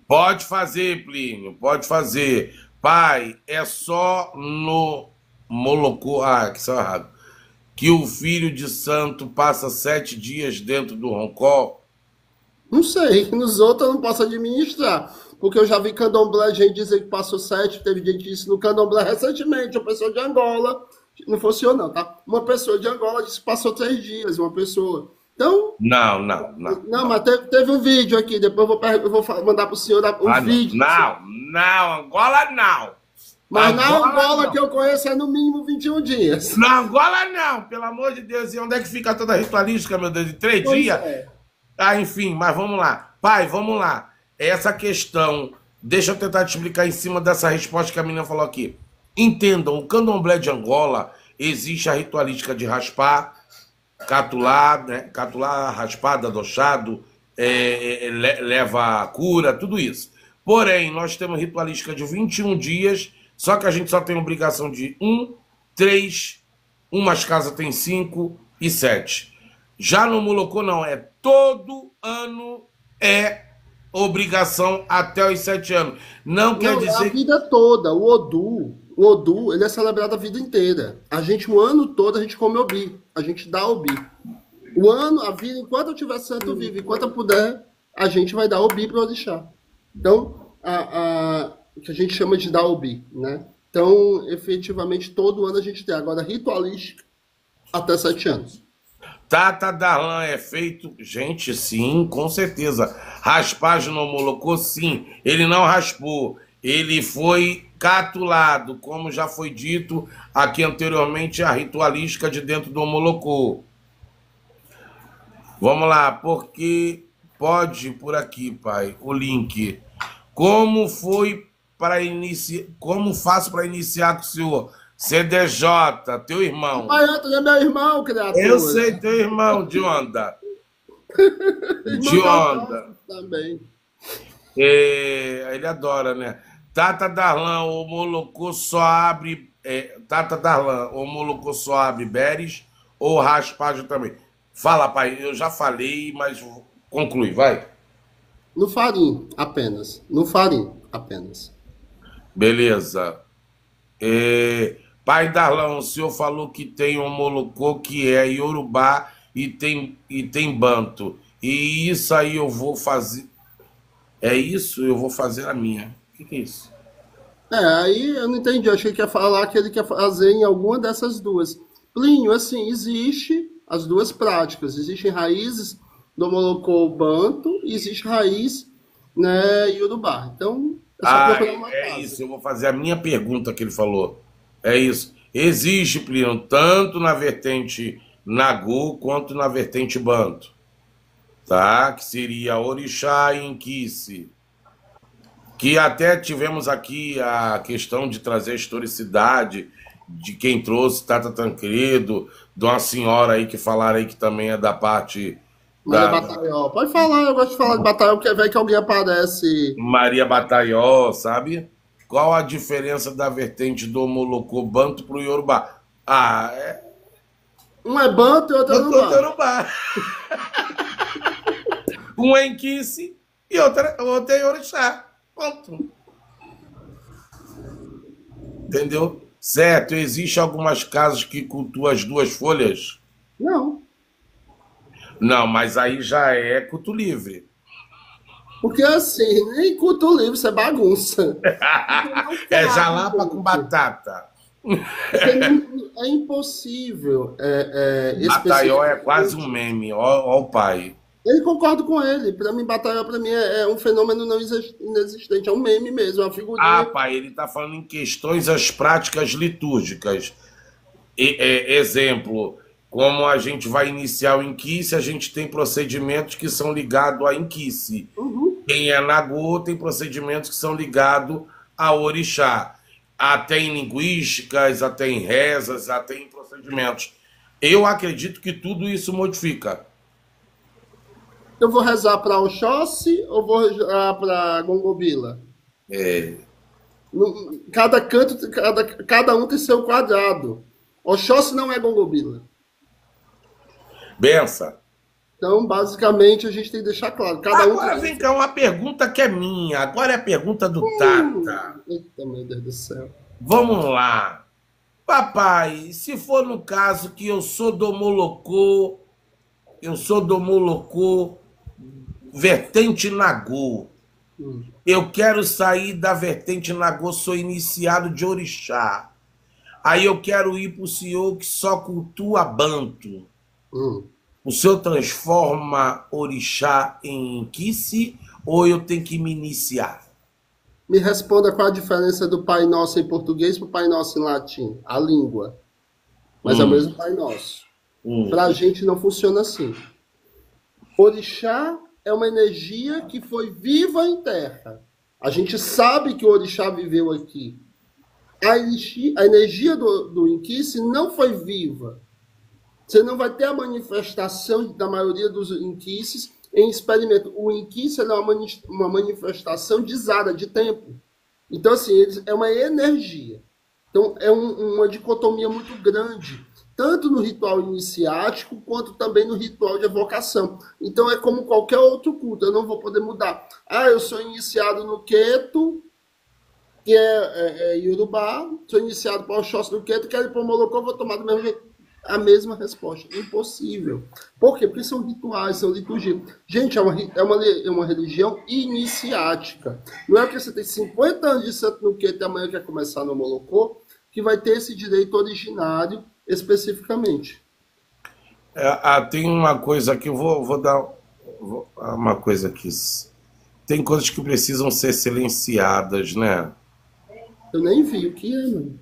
Pode fazer, Plínio, pode fazer. Pai, é só no Molocô. Ah, que só errado. Que o filho de santo passa 7 dias dentro do roncó. Não sei, nos outros eu não posso administrar. Porque eu já vi candomblé, gente dizer que passou 7, teve gente que disse no candomblé recentemente, uma pessoa de Angola, não funcionou não, tá? Uma pessoa de Angola disse que passou 3 dias, uma pessoa. Então, Não. não, mas teve um vídeo aqui, depois eu vou mandar pro senhor um vídeo. Não, Angola não. Mas na Angola não. que eu conheço é no mínimo 21 dias. Na Angola não, pelo amor de Deus. E onde é que fica toda a ritualística, meu Deus? De 3 Pois dias? é. Ah, enfim, mas vamos lá. Pai, vamos lá. Essa questão, deixa eu tentar te explicar em cima dessa resposta que a menina falou aqui. Entendam, o candomblé de Angola, existe a ritualística de raspar, catular, né? Catular, raspada, adochado, leva a cura, tudo isso. Porém, nós temos ritualística de 21 dias, só que a gente só tem obrigação de 1, 3, umas casas tem 5 e 7. Já no Molocô não, é todo ano é obrigação até os 7 anos. Não quer dizer... A vida toda, o Odu, ele é celebrado a vida inteira. A gente, o ano todo, a gente come Obi, a gente dá Obi. O ano, a vida, enquanto eu tiver santo vivo, enquanto eu puder, a gente vai dar Obi para o Orixá. Então, o que a gente chama de dar Obi, né? Então, efetivamente, todo ano a gente tem. Agora, ritualística, até 7 anos. Tata Darlan é feito... Gente, sim, com certeza. Raspagem no Molocô, sim. Ele não raspou. Ele foi catulado, como já foi dito aqui anteriormente, a ritualística de dentro do Molocô. Vamos lá, porque pode por aqui, pai, o link. Como foi para iniciar? Como faço para iniciar com o senhor? CDJ, teu irmão. Pai, Antônio é meu irmão, criatura. Eu sei, teu irmão, de onda. De onda. Também. Ele adora, né? Tata Darlan, o Molocô só abre... Tata Darlan, o Molocô só abre Beres ou raspagem também? Fala, pai, eu já falei, mas conclui, vai. No farim, apenas. No farim, apenas. Beleza. Pai Darlan, o senhor falou que tem um Molocô que é Yorubá e tem Banto. E isso aí eu vou fazer... É isso? Eu vou fazer a minha. O que é isso? Aí eu não entendi. Eu achei que ia falar que ele quer fazer em alguma dessas duas. Plínio, assim, existe as duas práticas. Existem raízes do Molocô Banto e existe raiz, né, Yorubá. Então, é só procurar uma casa. Isso. Eu vou fazer a minha pergunta que ele falou. É isso. Existe, Plínio, tanto na vertente Nagu quanto na vertente Banto. Tá? Que seria Orixá e Inquice. Que até tivemos aqui a questão de trazer a historicidade de quem trouxe, Tata Tancredo, de uma senhora aí que falaram aí que também é da parte Maria da Batailló. Pode falar, eu gosto de falar de Batailló, porque vai que alguém aparece. Maria Batailló, sabe? Qual a diferença da vertente do Molocô Banto para o Yorubá? Ah, é Um é Banto e outro é Banto do Urubá. Yorubá. Um é Inquice e outro é Orixá. Ponto. Entendeu? Certo, existe algumas casas que cultuam as duas folhas? Não. Não, mas aí já é culto livre. Porque assim, nem culto livre, isso é bagunça. Porque não É cabe, jalapa com gente. batata. Porque é impossível Bataió é quase especificamente. um meme, ó o pai. Ele concordo com ele. Para mim, Batailló para mim é um fenômeno não inexistente, é um meme mesmo, é uma Ah, figurinha. pai, ele está falando em questões as práticas litúrgicas. Exemplo, como a gente vai iniciar o Inquice, a gente tem procedimentos que são ligados a Inquice. Uhum. Quem é Nagô tem procedimentos que são ligados a Orixá. Até em linguísticas, até em rezas, até em procedimentos. Eu acredito que tudo isso modifica. Eu vou rezar para Oxóssi ou vou rezar para Gongobila? É, Cada canto, cada um tem seu quadrado. Oxóssi não é Gongobila. benção. Então, basicamente, a gente tem que deixar claro. Cada um Agora tem. vem cá uma pergunta que é minha. Agora é a pergunta do Tata. Eita, meu Deus do céu. Vamos lá. Papai, se for no caso que eu sou do Molocô, vertente Nagô. Eu quero sair da vertente Nagô, sou iniciado de Orixá. Aí eu quero ir para o senhor que só cultua Banto. Hum. O senhor transforma Orixá em Kice ou eu tenho que me iniciar? Me responda qual a diferença do Pai Nosso em português para o Pai Nosso em latim. A língua. Mas é o Hum, mesmo Pai Nosso. Para hum, a gente não funciona assim. Orixá é uma energia que foi viva em terra. A gente sabe que o Orixá viveu aqui. A energia do Inquice não foi viva. Você não vai ter a manifestação da maioria dos Inquices em experimento. O Inquice é uma manifestação de Zara, de tempo. Então, assim, é uma energia. Então, é uma dicotomia muito grande, tanto no ritual iniciático, quanto também no ritual de evocação. Então, é como qualquer outro culto, eu não vou poder mudar. Ah, eu sou iniciado no Queto, que é Yorubá, sou iniciado para o Oxóssi no Queto, quero ir para o Molocô, vou tomar do mesmo jeito. A mesma resposta. Impossível. Por quê? Porque são rituais, são liturgias. Gente, é uma religião iniciática. Não é porque você tem 50 anos de santo no Queto e amanhã quer começar no Molocô, que vai ter esse direito originário especificamente. tem uma coisa aqui, eu vou dar uma coisa aqui. Tem coisas que precisam ser silenciadas, né? Eu nem vi o que é, mano.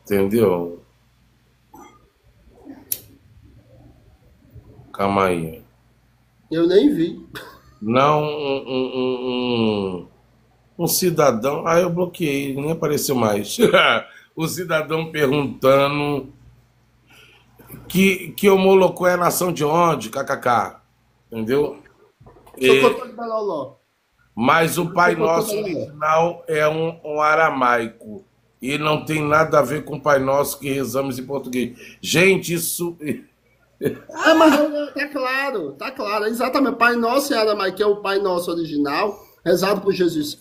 Entendeu? Calma aí. Eu nem vi. Não um cidadão. Ah, eu bloqueei, nem apareceu mais. O cidadão perguntando que o Molocô é nação de onde? KKK. Entendeu? Socotou de Beloló. Mas o Pai Socotou de Nosso Beloló. original é um aramaico. E não tem nada a ver com o Pai Nosso que rezamos em português. Gente, isso. Mas tá claro, exatamente. Pai Nosso em aramaico, que é o Pai Nosso original, rezado por Jesus,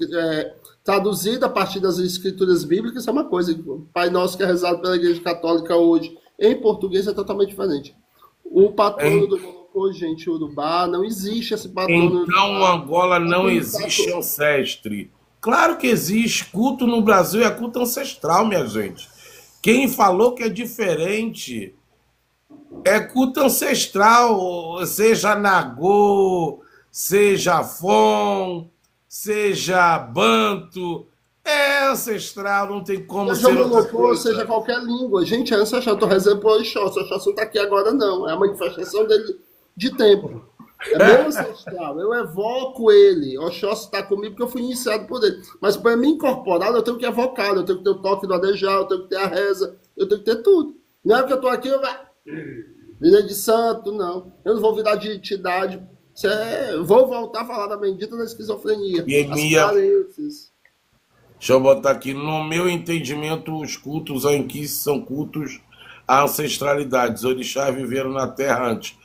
traduzido a partir das escrituras bíblicas, é uma coisa. O Pai Nosso que é rezado pela Igreja Católica hoje, em português, é totalmente diferente. O patrono do Molocô, gente, Urubá, não existe esse patrono. Então, Angola não existe ancestre. Claro que existe. Culto no Brasil é culto ancestral, minha gente. Quem falou que é diferente é culto ancestral, seja Nagô, seja Fon, seja Banto. É ancestral, não tem como Seja ser outra Molocô, seja coisa. qualquer língua. Gente, é ancestral. Eu tô rezando pro Oxóssi. O Oxóssi não tá aqui agora, não. É a manifestação dele de tempo. É meu ancestral, eu evoco ele. Oxóssi está comigo porque eu fui iniciado por ele. Mas para me incorporar, eu tenho que evocar, eu tenho que ter o toque do Adejá, eu tenho que ter a reza, eu tenho que ter tudo. Não é porque eu estou aqui, eu virei de santo, não. Eu não vou virar de entidade. Vou voltar a falar da bendita da esquizofrenia. E As minha, carências. deixa eu botar aqui, no meu entendimento, os cultos ao inquice são cultos à ancestralidade. Os orixás viveram na Terra antes.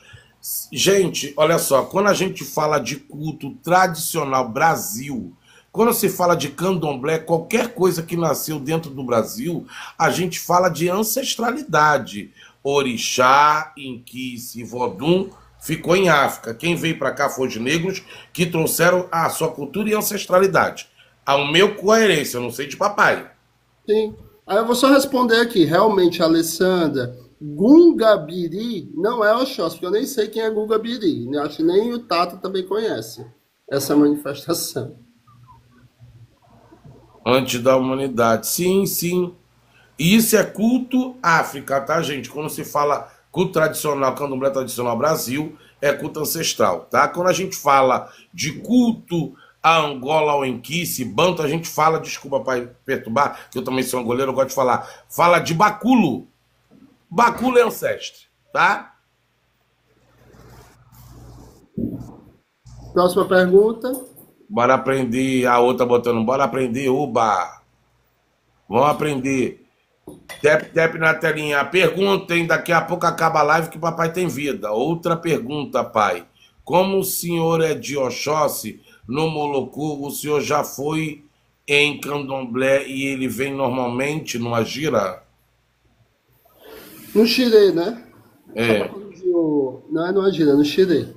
Gente, olha só, quando a gente fala de culto tradicional Brasil, quando se fala de candomblé, qualquer coisa que nasceu dentro do Brasil, a gente fala de ancestralidade. Orixá, inquice, vodum, ficou em África. Quem veio para cá foi os negros que trouxeram a sua cultura e ancestralidade. Ao meu coerência, eu não sei de papai. Sim. Aí eu vou só responder aqui. Realmente, Alessandra, Gungabiri não é Oxóssi, porque eu nem sei quem é Gungabiri. Eu acho que nem o Tata também conhece essa manifestação. Antes da humanidade. Sim, sim. E isso é culto África, tá, gente? Quando se fala culto tradicional, candomblé tradicional Brasil, é culto ancestral, tá? Quando a gente fala de culto a Angola, ao Enquice, Banto, a gente fala, desculpa para perturbar, que eu também sou angoleiro, eu gosto de falar, fala de Baculo. Baculo é ancestre, tá? Próxima pergunta. Bora aprender, a outra botando, bora aprender, oba. Vamos aprender. Tap na telinha. Perguntem, daqui a pouco acaba a live que papai tem vida. Outra pergunta, pai. Como o senhor é de Oxóssi, no Moloco, o senhor já foi em Candomblé e ele vem normalmente numa gira? No Xirê, né? Só para É. corrigir o... Não é no Agir, é no Xirê.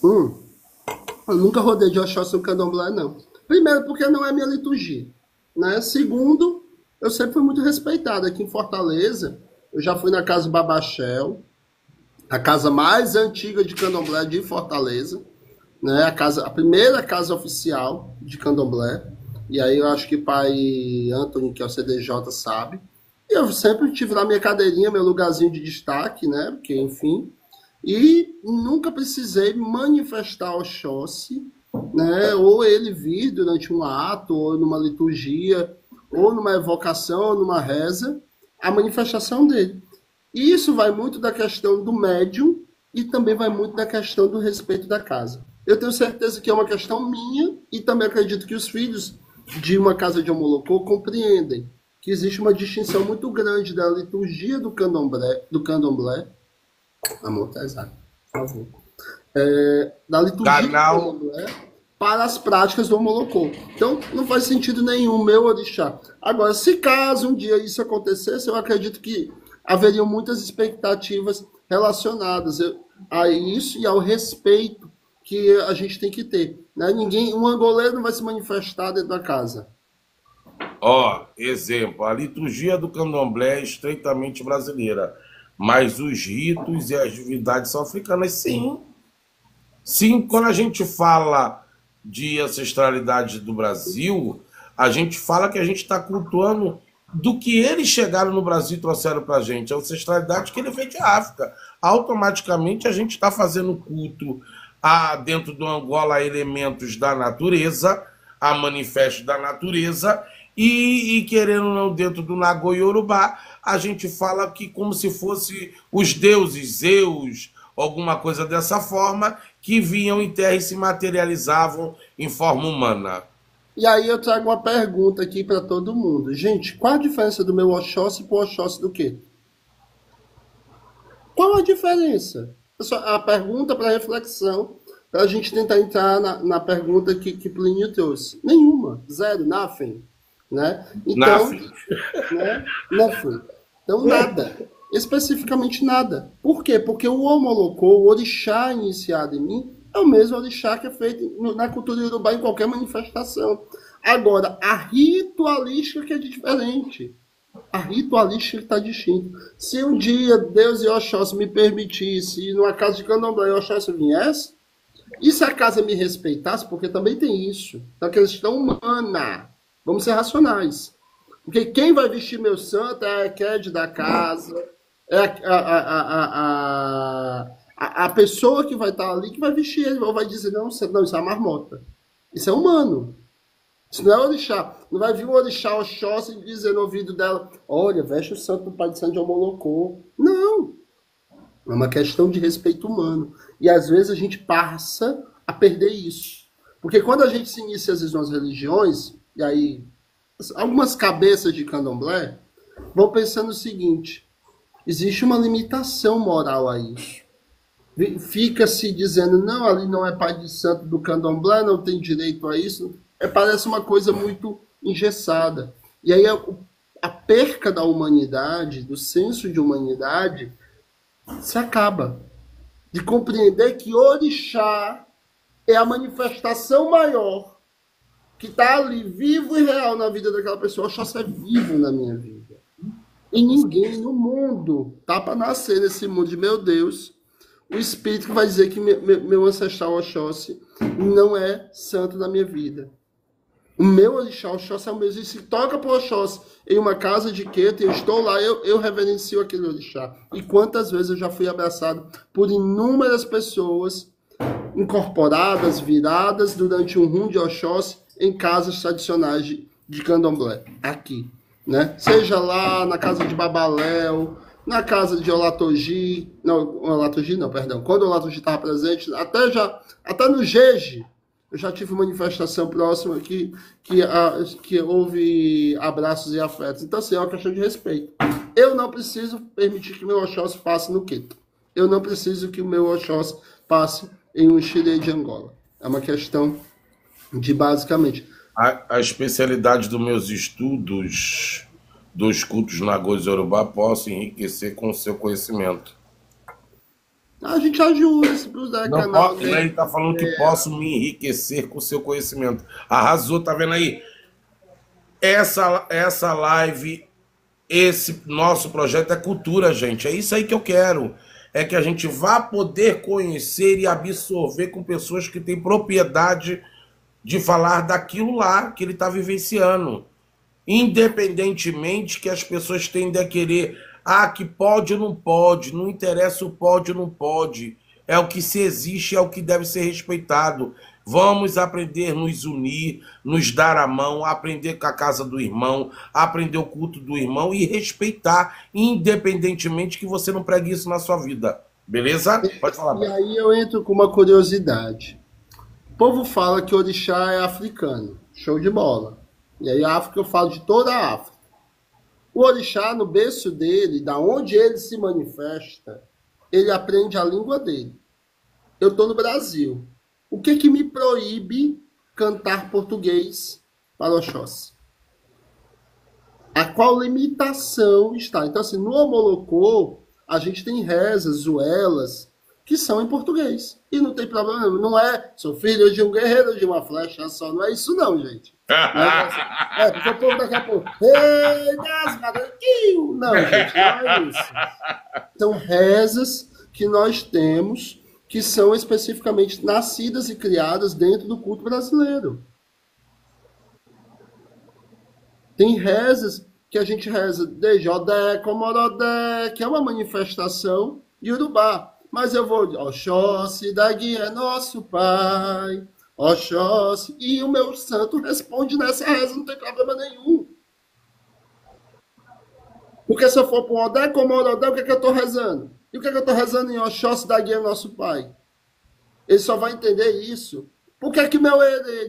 Eu nunca rodei de Oxóssi no Candomblé, não. Primeiro, porque não é minha liturgia, né? Segundo, eu sempre fui muito respeitado aqui em Fortaleza. Eu já fui na casa Babachel, a casa mais antiga de Candomblé de Fortaleza, né? A primeira casa oficial de Candomblé. E aí eu acho que o pai Anthony, que é o CDJ, sabe. E eu sempre tive lá minha cadeirinha, meu lugarzinho de destaque, né? Porque, enfim. E nunca precisei manifestar Oxóssi, né? Ou ele vir durante um ato, ou numa liturgia, ou numa evocação, ou numa reza, a manifestação dele. E isso vai muito da questão do médium e também vai muito da questão do respeito da casa. Eu tenho certeza que é uma questão minha e também acredito que os filhos de uma casa de Omolocô compreendem que existe uma distinção muito grande da liturgia do candomblé. Amor, tá exato, por favor. Da liturgia do Canal. candomblé para as práticas do Omolocô. Então, não faz sentido nenhum, meu orixá. Agora, se caso um dia isso acontecesse, eu acredito que haveriam muitas expectativas relacionadas a isso e ao respeito que a gente tem que ter, né? Um angoleiro não vai se manifestar dentro da casa. Ó, exemplo, a liturgia do candomblé é estreitamente brasileira, mas os ritos e as divindades são africanas, sim. Sim, quando a gente fala de ancestralidade do Brasil, a gente fala que a gente está cultuando do que eles chegaram no Brasil e trouxeram para a gente, a ancestralidade que ele veio de África. Automaticamente a gente está fazendo culto dentro do Angola a elementos da natureza, a manifestos da natureza, e querendo ou não, dentro do Nagô Yorubá, a gente fala que como se fosse os deuses, Zeus, alguma coisa dessa forma, que vinham em terra e se materializavam em forma humana. E aí eu trago uma pergunta aqui para todo mundo. Gente, qual a diferença do meu Oxóssi para o Oxóssi do quê? Qual a diferença? A pergunta para reflexão, para a gente tentar entrar na pergunta que Plínio trouxe. Nenhuma, zero, nothing. Né? Então, Nothing. né? Nothing. Então, nada. Especificamente nada. Por quê? Porque o Omolocô, o orixá iniciado em mim, é o mesmo orixá que é feito na cultura iorubá em qualquer manifestação. Agora, a ritualística que é diferente. A ritualística está distinta. Se um dia Deus e Oxóssi me permitisse ir numa casa de candomblé e Oxóssi viesse, e se a casa me respeitasse, porque também tem isso, da questão humana, vamos ser racionais. Porque quem vai vestir meu santo é a Ked da casa, é A pessoa que vai estar ali, que vai vestir ele, ou vai dizer, não, não, isso é uma marmota. Isso é humano. Isso não é orixá. Não vai vir um orixá Oxóssi e dizer no ouvido dela, olha, veste o santo do pai de Santo de Omolocô. Não. É uma questão de respeito humano. E às vezes a gente passa a perder isso. Porque quando a gente se inicia às vezes nas religiões, e aí algumas cabeças de candomblé vão pensando o seguinte, existe uma limitação moral a isso. Fica se dizendo, não, ali não é pai de santo do candomblé, não tem direito a isso. Parece uma coisa muito engessada. E aí a perca da humanidade, do senso de humanidade, se acaba. De compreender que orixá é a manifestação maior que está ali, vivo e real na vida daquela pessoa. Oxóssi é vivo na minha vida. E ninguém no mundo tá para nascer nesse mundo de, meu Deus, o espírito que vai dizer que meu ancestral Oxóssi não é santo na minha vida. O meu orixá Oxóssi é o mesmo. E se toca para o Oxóssi em uma casa de queta, eu estou lá, eu reverencio aquele orixá. E quantas vezes eu já fui abraçado por inúmeras pessoas incorporadas, viradas durante um rum de Oxóssi em casas tradicionais de candomblé, aqui. Né? Seja lá na casa de Babaléu, na casa de Olatogi, quando o Olatogi estava presente, até no Jeje, eu já tive manifestação próxima aqui que houve abraços e afetos. Então, assim, é uma questão de respeito. Eu não preciso permitir que meu Oxóssi passe no Quito. Eu não preciso que o meu Oxóssi passe em um Xirê de Angola. É uma questão de, basicamente... A especialidade dos meus estudos dos cultos Nagôs e Yorubá posso enriquecer com o seu conhecimento. A gente ajuda se usar Não canal. pode, né? Ele está falando que posso me enriquecer com o seu conhecimento. Arrasou, tá vendo aí? Essa live, esse nosso projeto é cultura, gente. É isso aí que eu quero. É que a gente vá poder conhecer e absorver com pessoas que têm propriedade de falar daquilo lá que ele está vivenciando. Independentemente que as pessoas tendem a querer, que pode ou não pode, não interessa o pode ou não pode. É o que se existe, é o que deve ser respeitado. Vamos aprender a nos unir, nos dar a mão, aprender com a casa do irmão, aprender o culto do irmão e respeitar, independentemente que você não pregue isso na sua vida. Beleza? Pode falar. E aí eu entro com uma curiosidade. O povo fala que orixá é africano. Show de bola. E aí a África, eu falo de toda a África. O orixá, no berço dele, da onde ele se manifesta, ele aprende a língua dele. Eu estou no Brasil. O que me proíbe cantar português para Oxóssi? A qual limitação está? Então, assim, no Omolocô, a gente tem rezas, zuelas, que são em português. E não tem problema nenhum. Não é, sou filho de um guerreiro de uma flecha só. Não é isso não, gente. Porque o povo daqui a pouco... Ei, não, gente, não é isso. São rezas que nós temos que são especificamente nascidas e criadas dentro do culto brasileiro. Tem rezas que a gente reza de Jodé, Comorodé, que é uma manifestação iorubá. Mas eu vou, Oxóssi, daqui é nosso pai, Oxóssi, e o meu santo responde nessa reza, não tem problema nenhum. Porque se eu for para o Odé, Comorodé, o que é que eu estou rezando? E o que é que eu estou rezando em Oxóssi, daqui é nosso pai? Ele só vai entender isso. Por que é que meu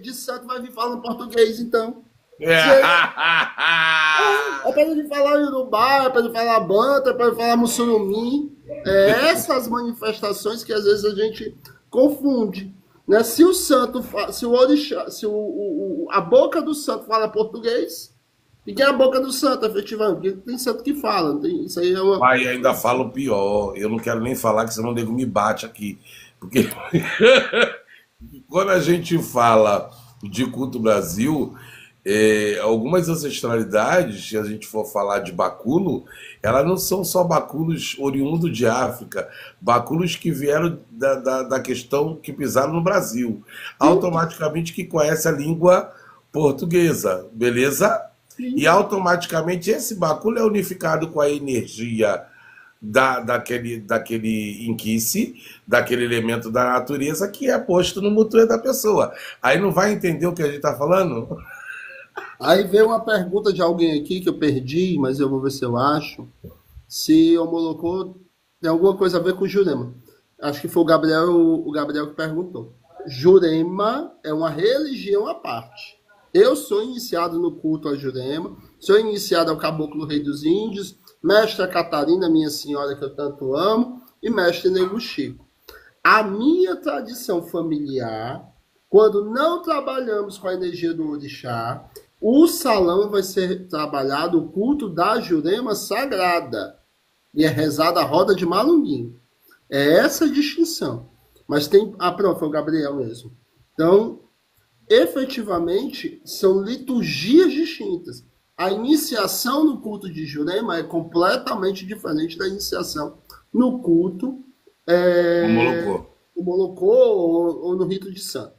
de santo vai vir falando português, então? É para ele falar Iorubá, é para ele falar Banta, é para ele falar Mussurumim. É essas manifestações que às vezes a gente confunde. Né? Se o santo, se o orixá, se a boca do santo fala português, e que é a boca do santo, efetivamente? Porque tem santo que fala. Tem, isso aí é uma... Pai, ainda falo pior. Eu não quero nem falar, que senão o nego me bate aqui. Porque quando a gente fala de culto Brasil, algumas ancestralidades, se a gente for falar de baculo, elas não são só baculos oriundos de África, baculos que vieram da questão que pisaram no Brasil, automaticamente que conhece a língua portuguesa, beleza? E automaticamente esse baculo é unificado com a energia daquele inquice, daquele elemento da natureza que é posto no mutuê da pessoa. Aí não vai entender o que a gente está falando? Aí veio uma pergunta de alguém aqui que eu perdi, mas eu vou ver se eu acho. Se o Molocô tem alguma coisa a ver com Jurema. Acho que foi o Gabriel que perguntou. Jurema é uma religião à parte. Eu sou iniciado no culto a Jurema, sou iniciado ao Caboclo Rei dos Índios, mestra Catarina, minha senhora que eu tanto amo, e mestre Nego Chico. A minha tradição familiar, quando não trabalhamos com a energia do orixá, o salão vai ser trabalhado o culto da Jurema sagrada. E é rezada a roda de Malunguinho. É essa a distinção. Mas tem... Ah, pronto, foi o Gabriel mesmo. Então, efetivamente, são liturgias distintas. A iniciação no culto de Jurema é completamente diferente da iniciação no culto o Molocô ou no rito de santo.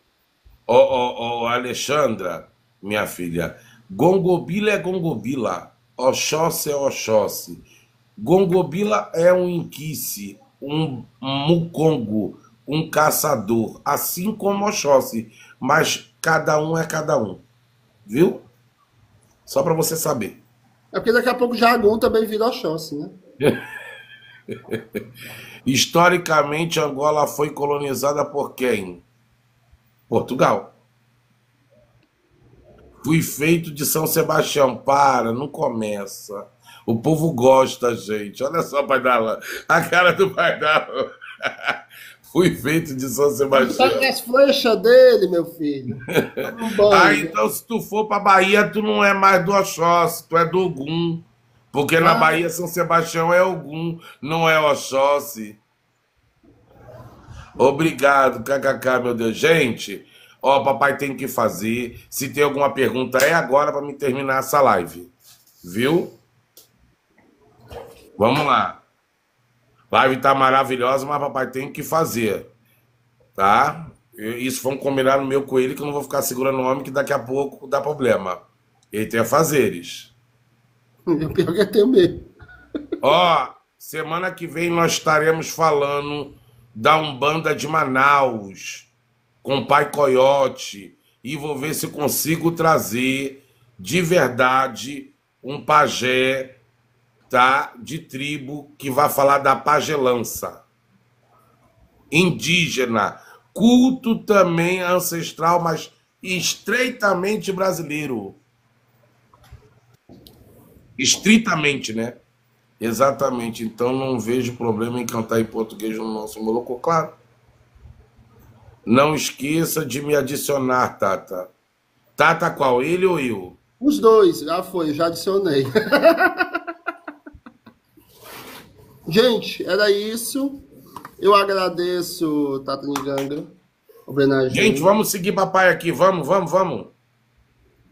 Alexandra, minha filha, Gongobila é Gongobila, Oxóssi é Oxóssi. Gongobila é um inquice, um mucongo, um caçador, assim como Oxóssi, mas cada um é cada um, viu? Só para você saber. É porque daqui a pouco Jagum também vira Oxóssi, né? Historicamente, Angola foi colonizada por quem? Portugal. Fui feito de São Sebastião. Para, não começa. O povo gosta, gente. Olha só, Pai Darlan. A cara do Pai Darlan. Fui feito de São Sebastião. Pega as flechas dele, meu filho. Então se tu for pra Bahia, tu não é mais do Oxóssi, tu é do Ogum. Porque na Bahia São Sebastião é Ogum, não é Oxóssi. Obrigado, kkk, meu Deus. Gente, ó, papai tem que fazer. Se tem alguma pergunta, é agora para me terminar essa live. Viu? Vamos lá. Live tá maravilhosa, mas papai tem que fazer. Tá? Isso vamos combinar no meu coelho, que eu não vou ficar segurando o homem, que daqui a pouco dá problema. Ele tem afazeres. O pior que é teu mesmo. Ó, semana que vem nós estaremos falando da Umbanda de Manaus, com o Pai Coiote, e vou ver se consigo trazer de verdade um pajé, tá, de tribo que vai falar da pagelança indígena, culto também ancestral, mas estreitamente brasileiro. Estritamente, né? Exatamente. Então não vejo problema em cantar em português no nosso Molocô, claro. Não esqueça de me adicionar, Tata. Tata qual? Ele ou eu? Os dois, já foi, já adicionei. Gente, era isso. Eu agradeço, Tata Nganga. Gente, vamos seguir papai aqui. Vamos.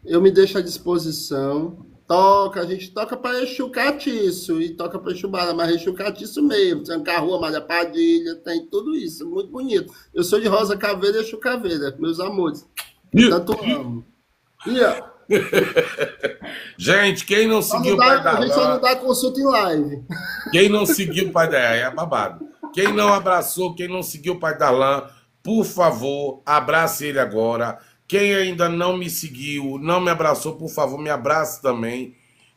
Eu me deixo à disposição. A gente toca para Exu Catiço e toca para Exu Bara, mas Exu Catiço mesmo. Trancar a Rua, Malha Padilha, tem tudo isso. Muito bonito. Eu sou de Rosa Caveira e Exu Caveira, meus amores. Tanto amo. Gente, quem não seguiu o Pai Darlan... A gente só não dá consulta em live. Quem não seguiu o Pai Darlan, é babado. Quem não abraçou, quem não seguiu o Pai Darlan, por favor, abrace ele agora. Quem ainda não me seguiu, não me abraçou, por favor, me abrace também.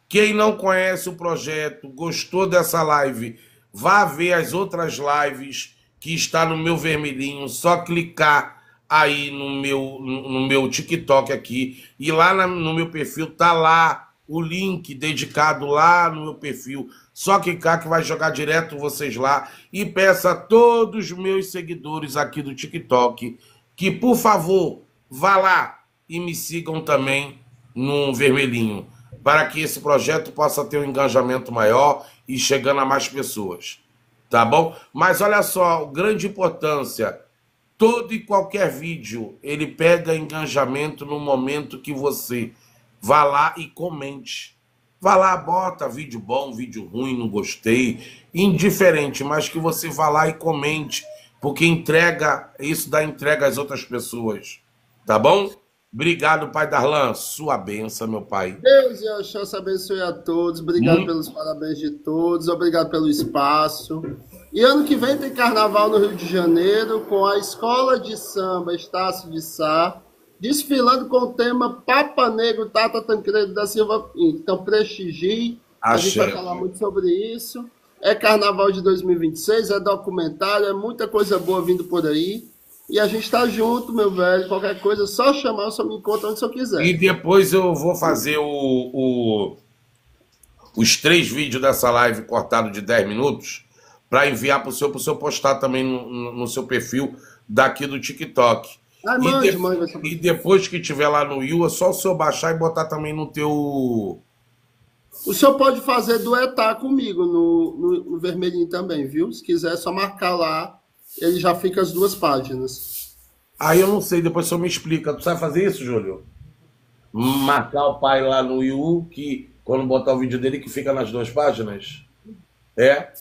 Quem não conhece o projeto, gostou dessa live, vá ver as outras lives que está no meu vermelhinho, só clicar aí no meu TikTok aqui, e lá no meu perfil tá lá o link dedicado lá no meu perfil. Só clicar que vai jogar direto vocês lá, e peço a todos os meus seguidores aqui do TikTok que, por favor, vá lá e me sigam também no vermelhinho, para que esse projeto possa ter um engajamento maior e chegando a mais pessoas. Tá bom? Mas olha só, grande importância, todo e qualquer vídeo, ele pega engajamento no momento que você vá lá e comente. Vá lá, bota vídeo bom, vídeo ruim, não gostei, indiferente, mas que você vá lá e comente, porque isso dá entrega às outras pessoas. Tá bom? Obrigado, pai Darlan. Sua benção, meu pai. Deus e Oxóssi abençoe a todos. Obrigado Muito. pelos parabéns de todos. Obrigado pelo espaço. E ano que vem tem carnaval no Rio de Janeiro com a Escola de Samba Estácio de Sá, desfilando com o tema Papa Negro Tata Tancredo da Silva. Então prestigie. A gente vai Axé. falar muito sobre isso. É carnaval de 2026, é documentário, é muita coisa boa vindo por aí. E a gente tá junto, meu velho. Qualquer coisa, é só chamar, eu só me encontro onde eu E quiser. depois eu vou fazer os 3 vídeos dessa live cortado de 10 minutos para enviar para o senhor postar também no seu perfil daqui do TikTok. Ai, E, mande, de- mande. e depois que tiver lá no You, é só o senhor baixar e botar também no teu. O senhor pode fazer duetar comigo no vermelhinho também, viu? Se quiser, é só marcar lá. Ele já fica as duas páginas. Aí eu não sei, depois o senhor me explica. Tu sabe fazer isso, Júlio? Marcar o pai lá no You, que quando botar o vídeo dele, que fica nas 2 páginas. É?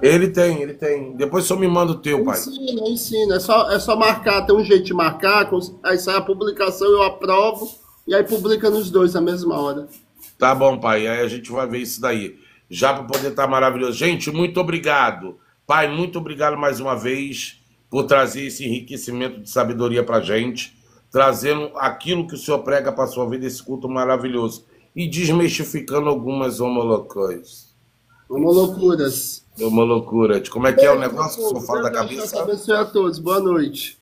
Ele tem, ele tem. Depois o senhor me manda o teu, pai. Ensina, ensina. É só marcar, tem um jeito de marcar, aí sai a publicação, eu aprovo, e aí publica nos dois na mesma hora. Tá bom, pai. Aí a gente vai ver isso daí. Já para poder estar maravilhoso. Gente, muito obrigado. Pai, muito obrigado mais uma vez por trazer esse enriquecimento de sabedoria para gente, trazendo aquilo que o senhor prega para sua vida, esse culto maravilhoso. E desmistificando algumas homolocões. Vamos loucuras. É uma loucura. De como é que é o Beijo, meu negócio que o senhor povo. fala da Deus abençoe cabeça? abençoe a todos. Boa noite.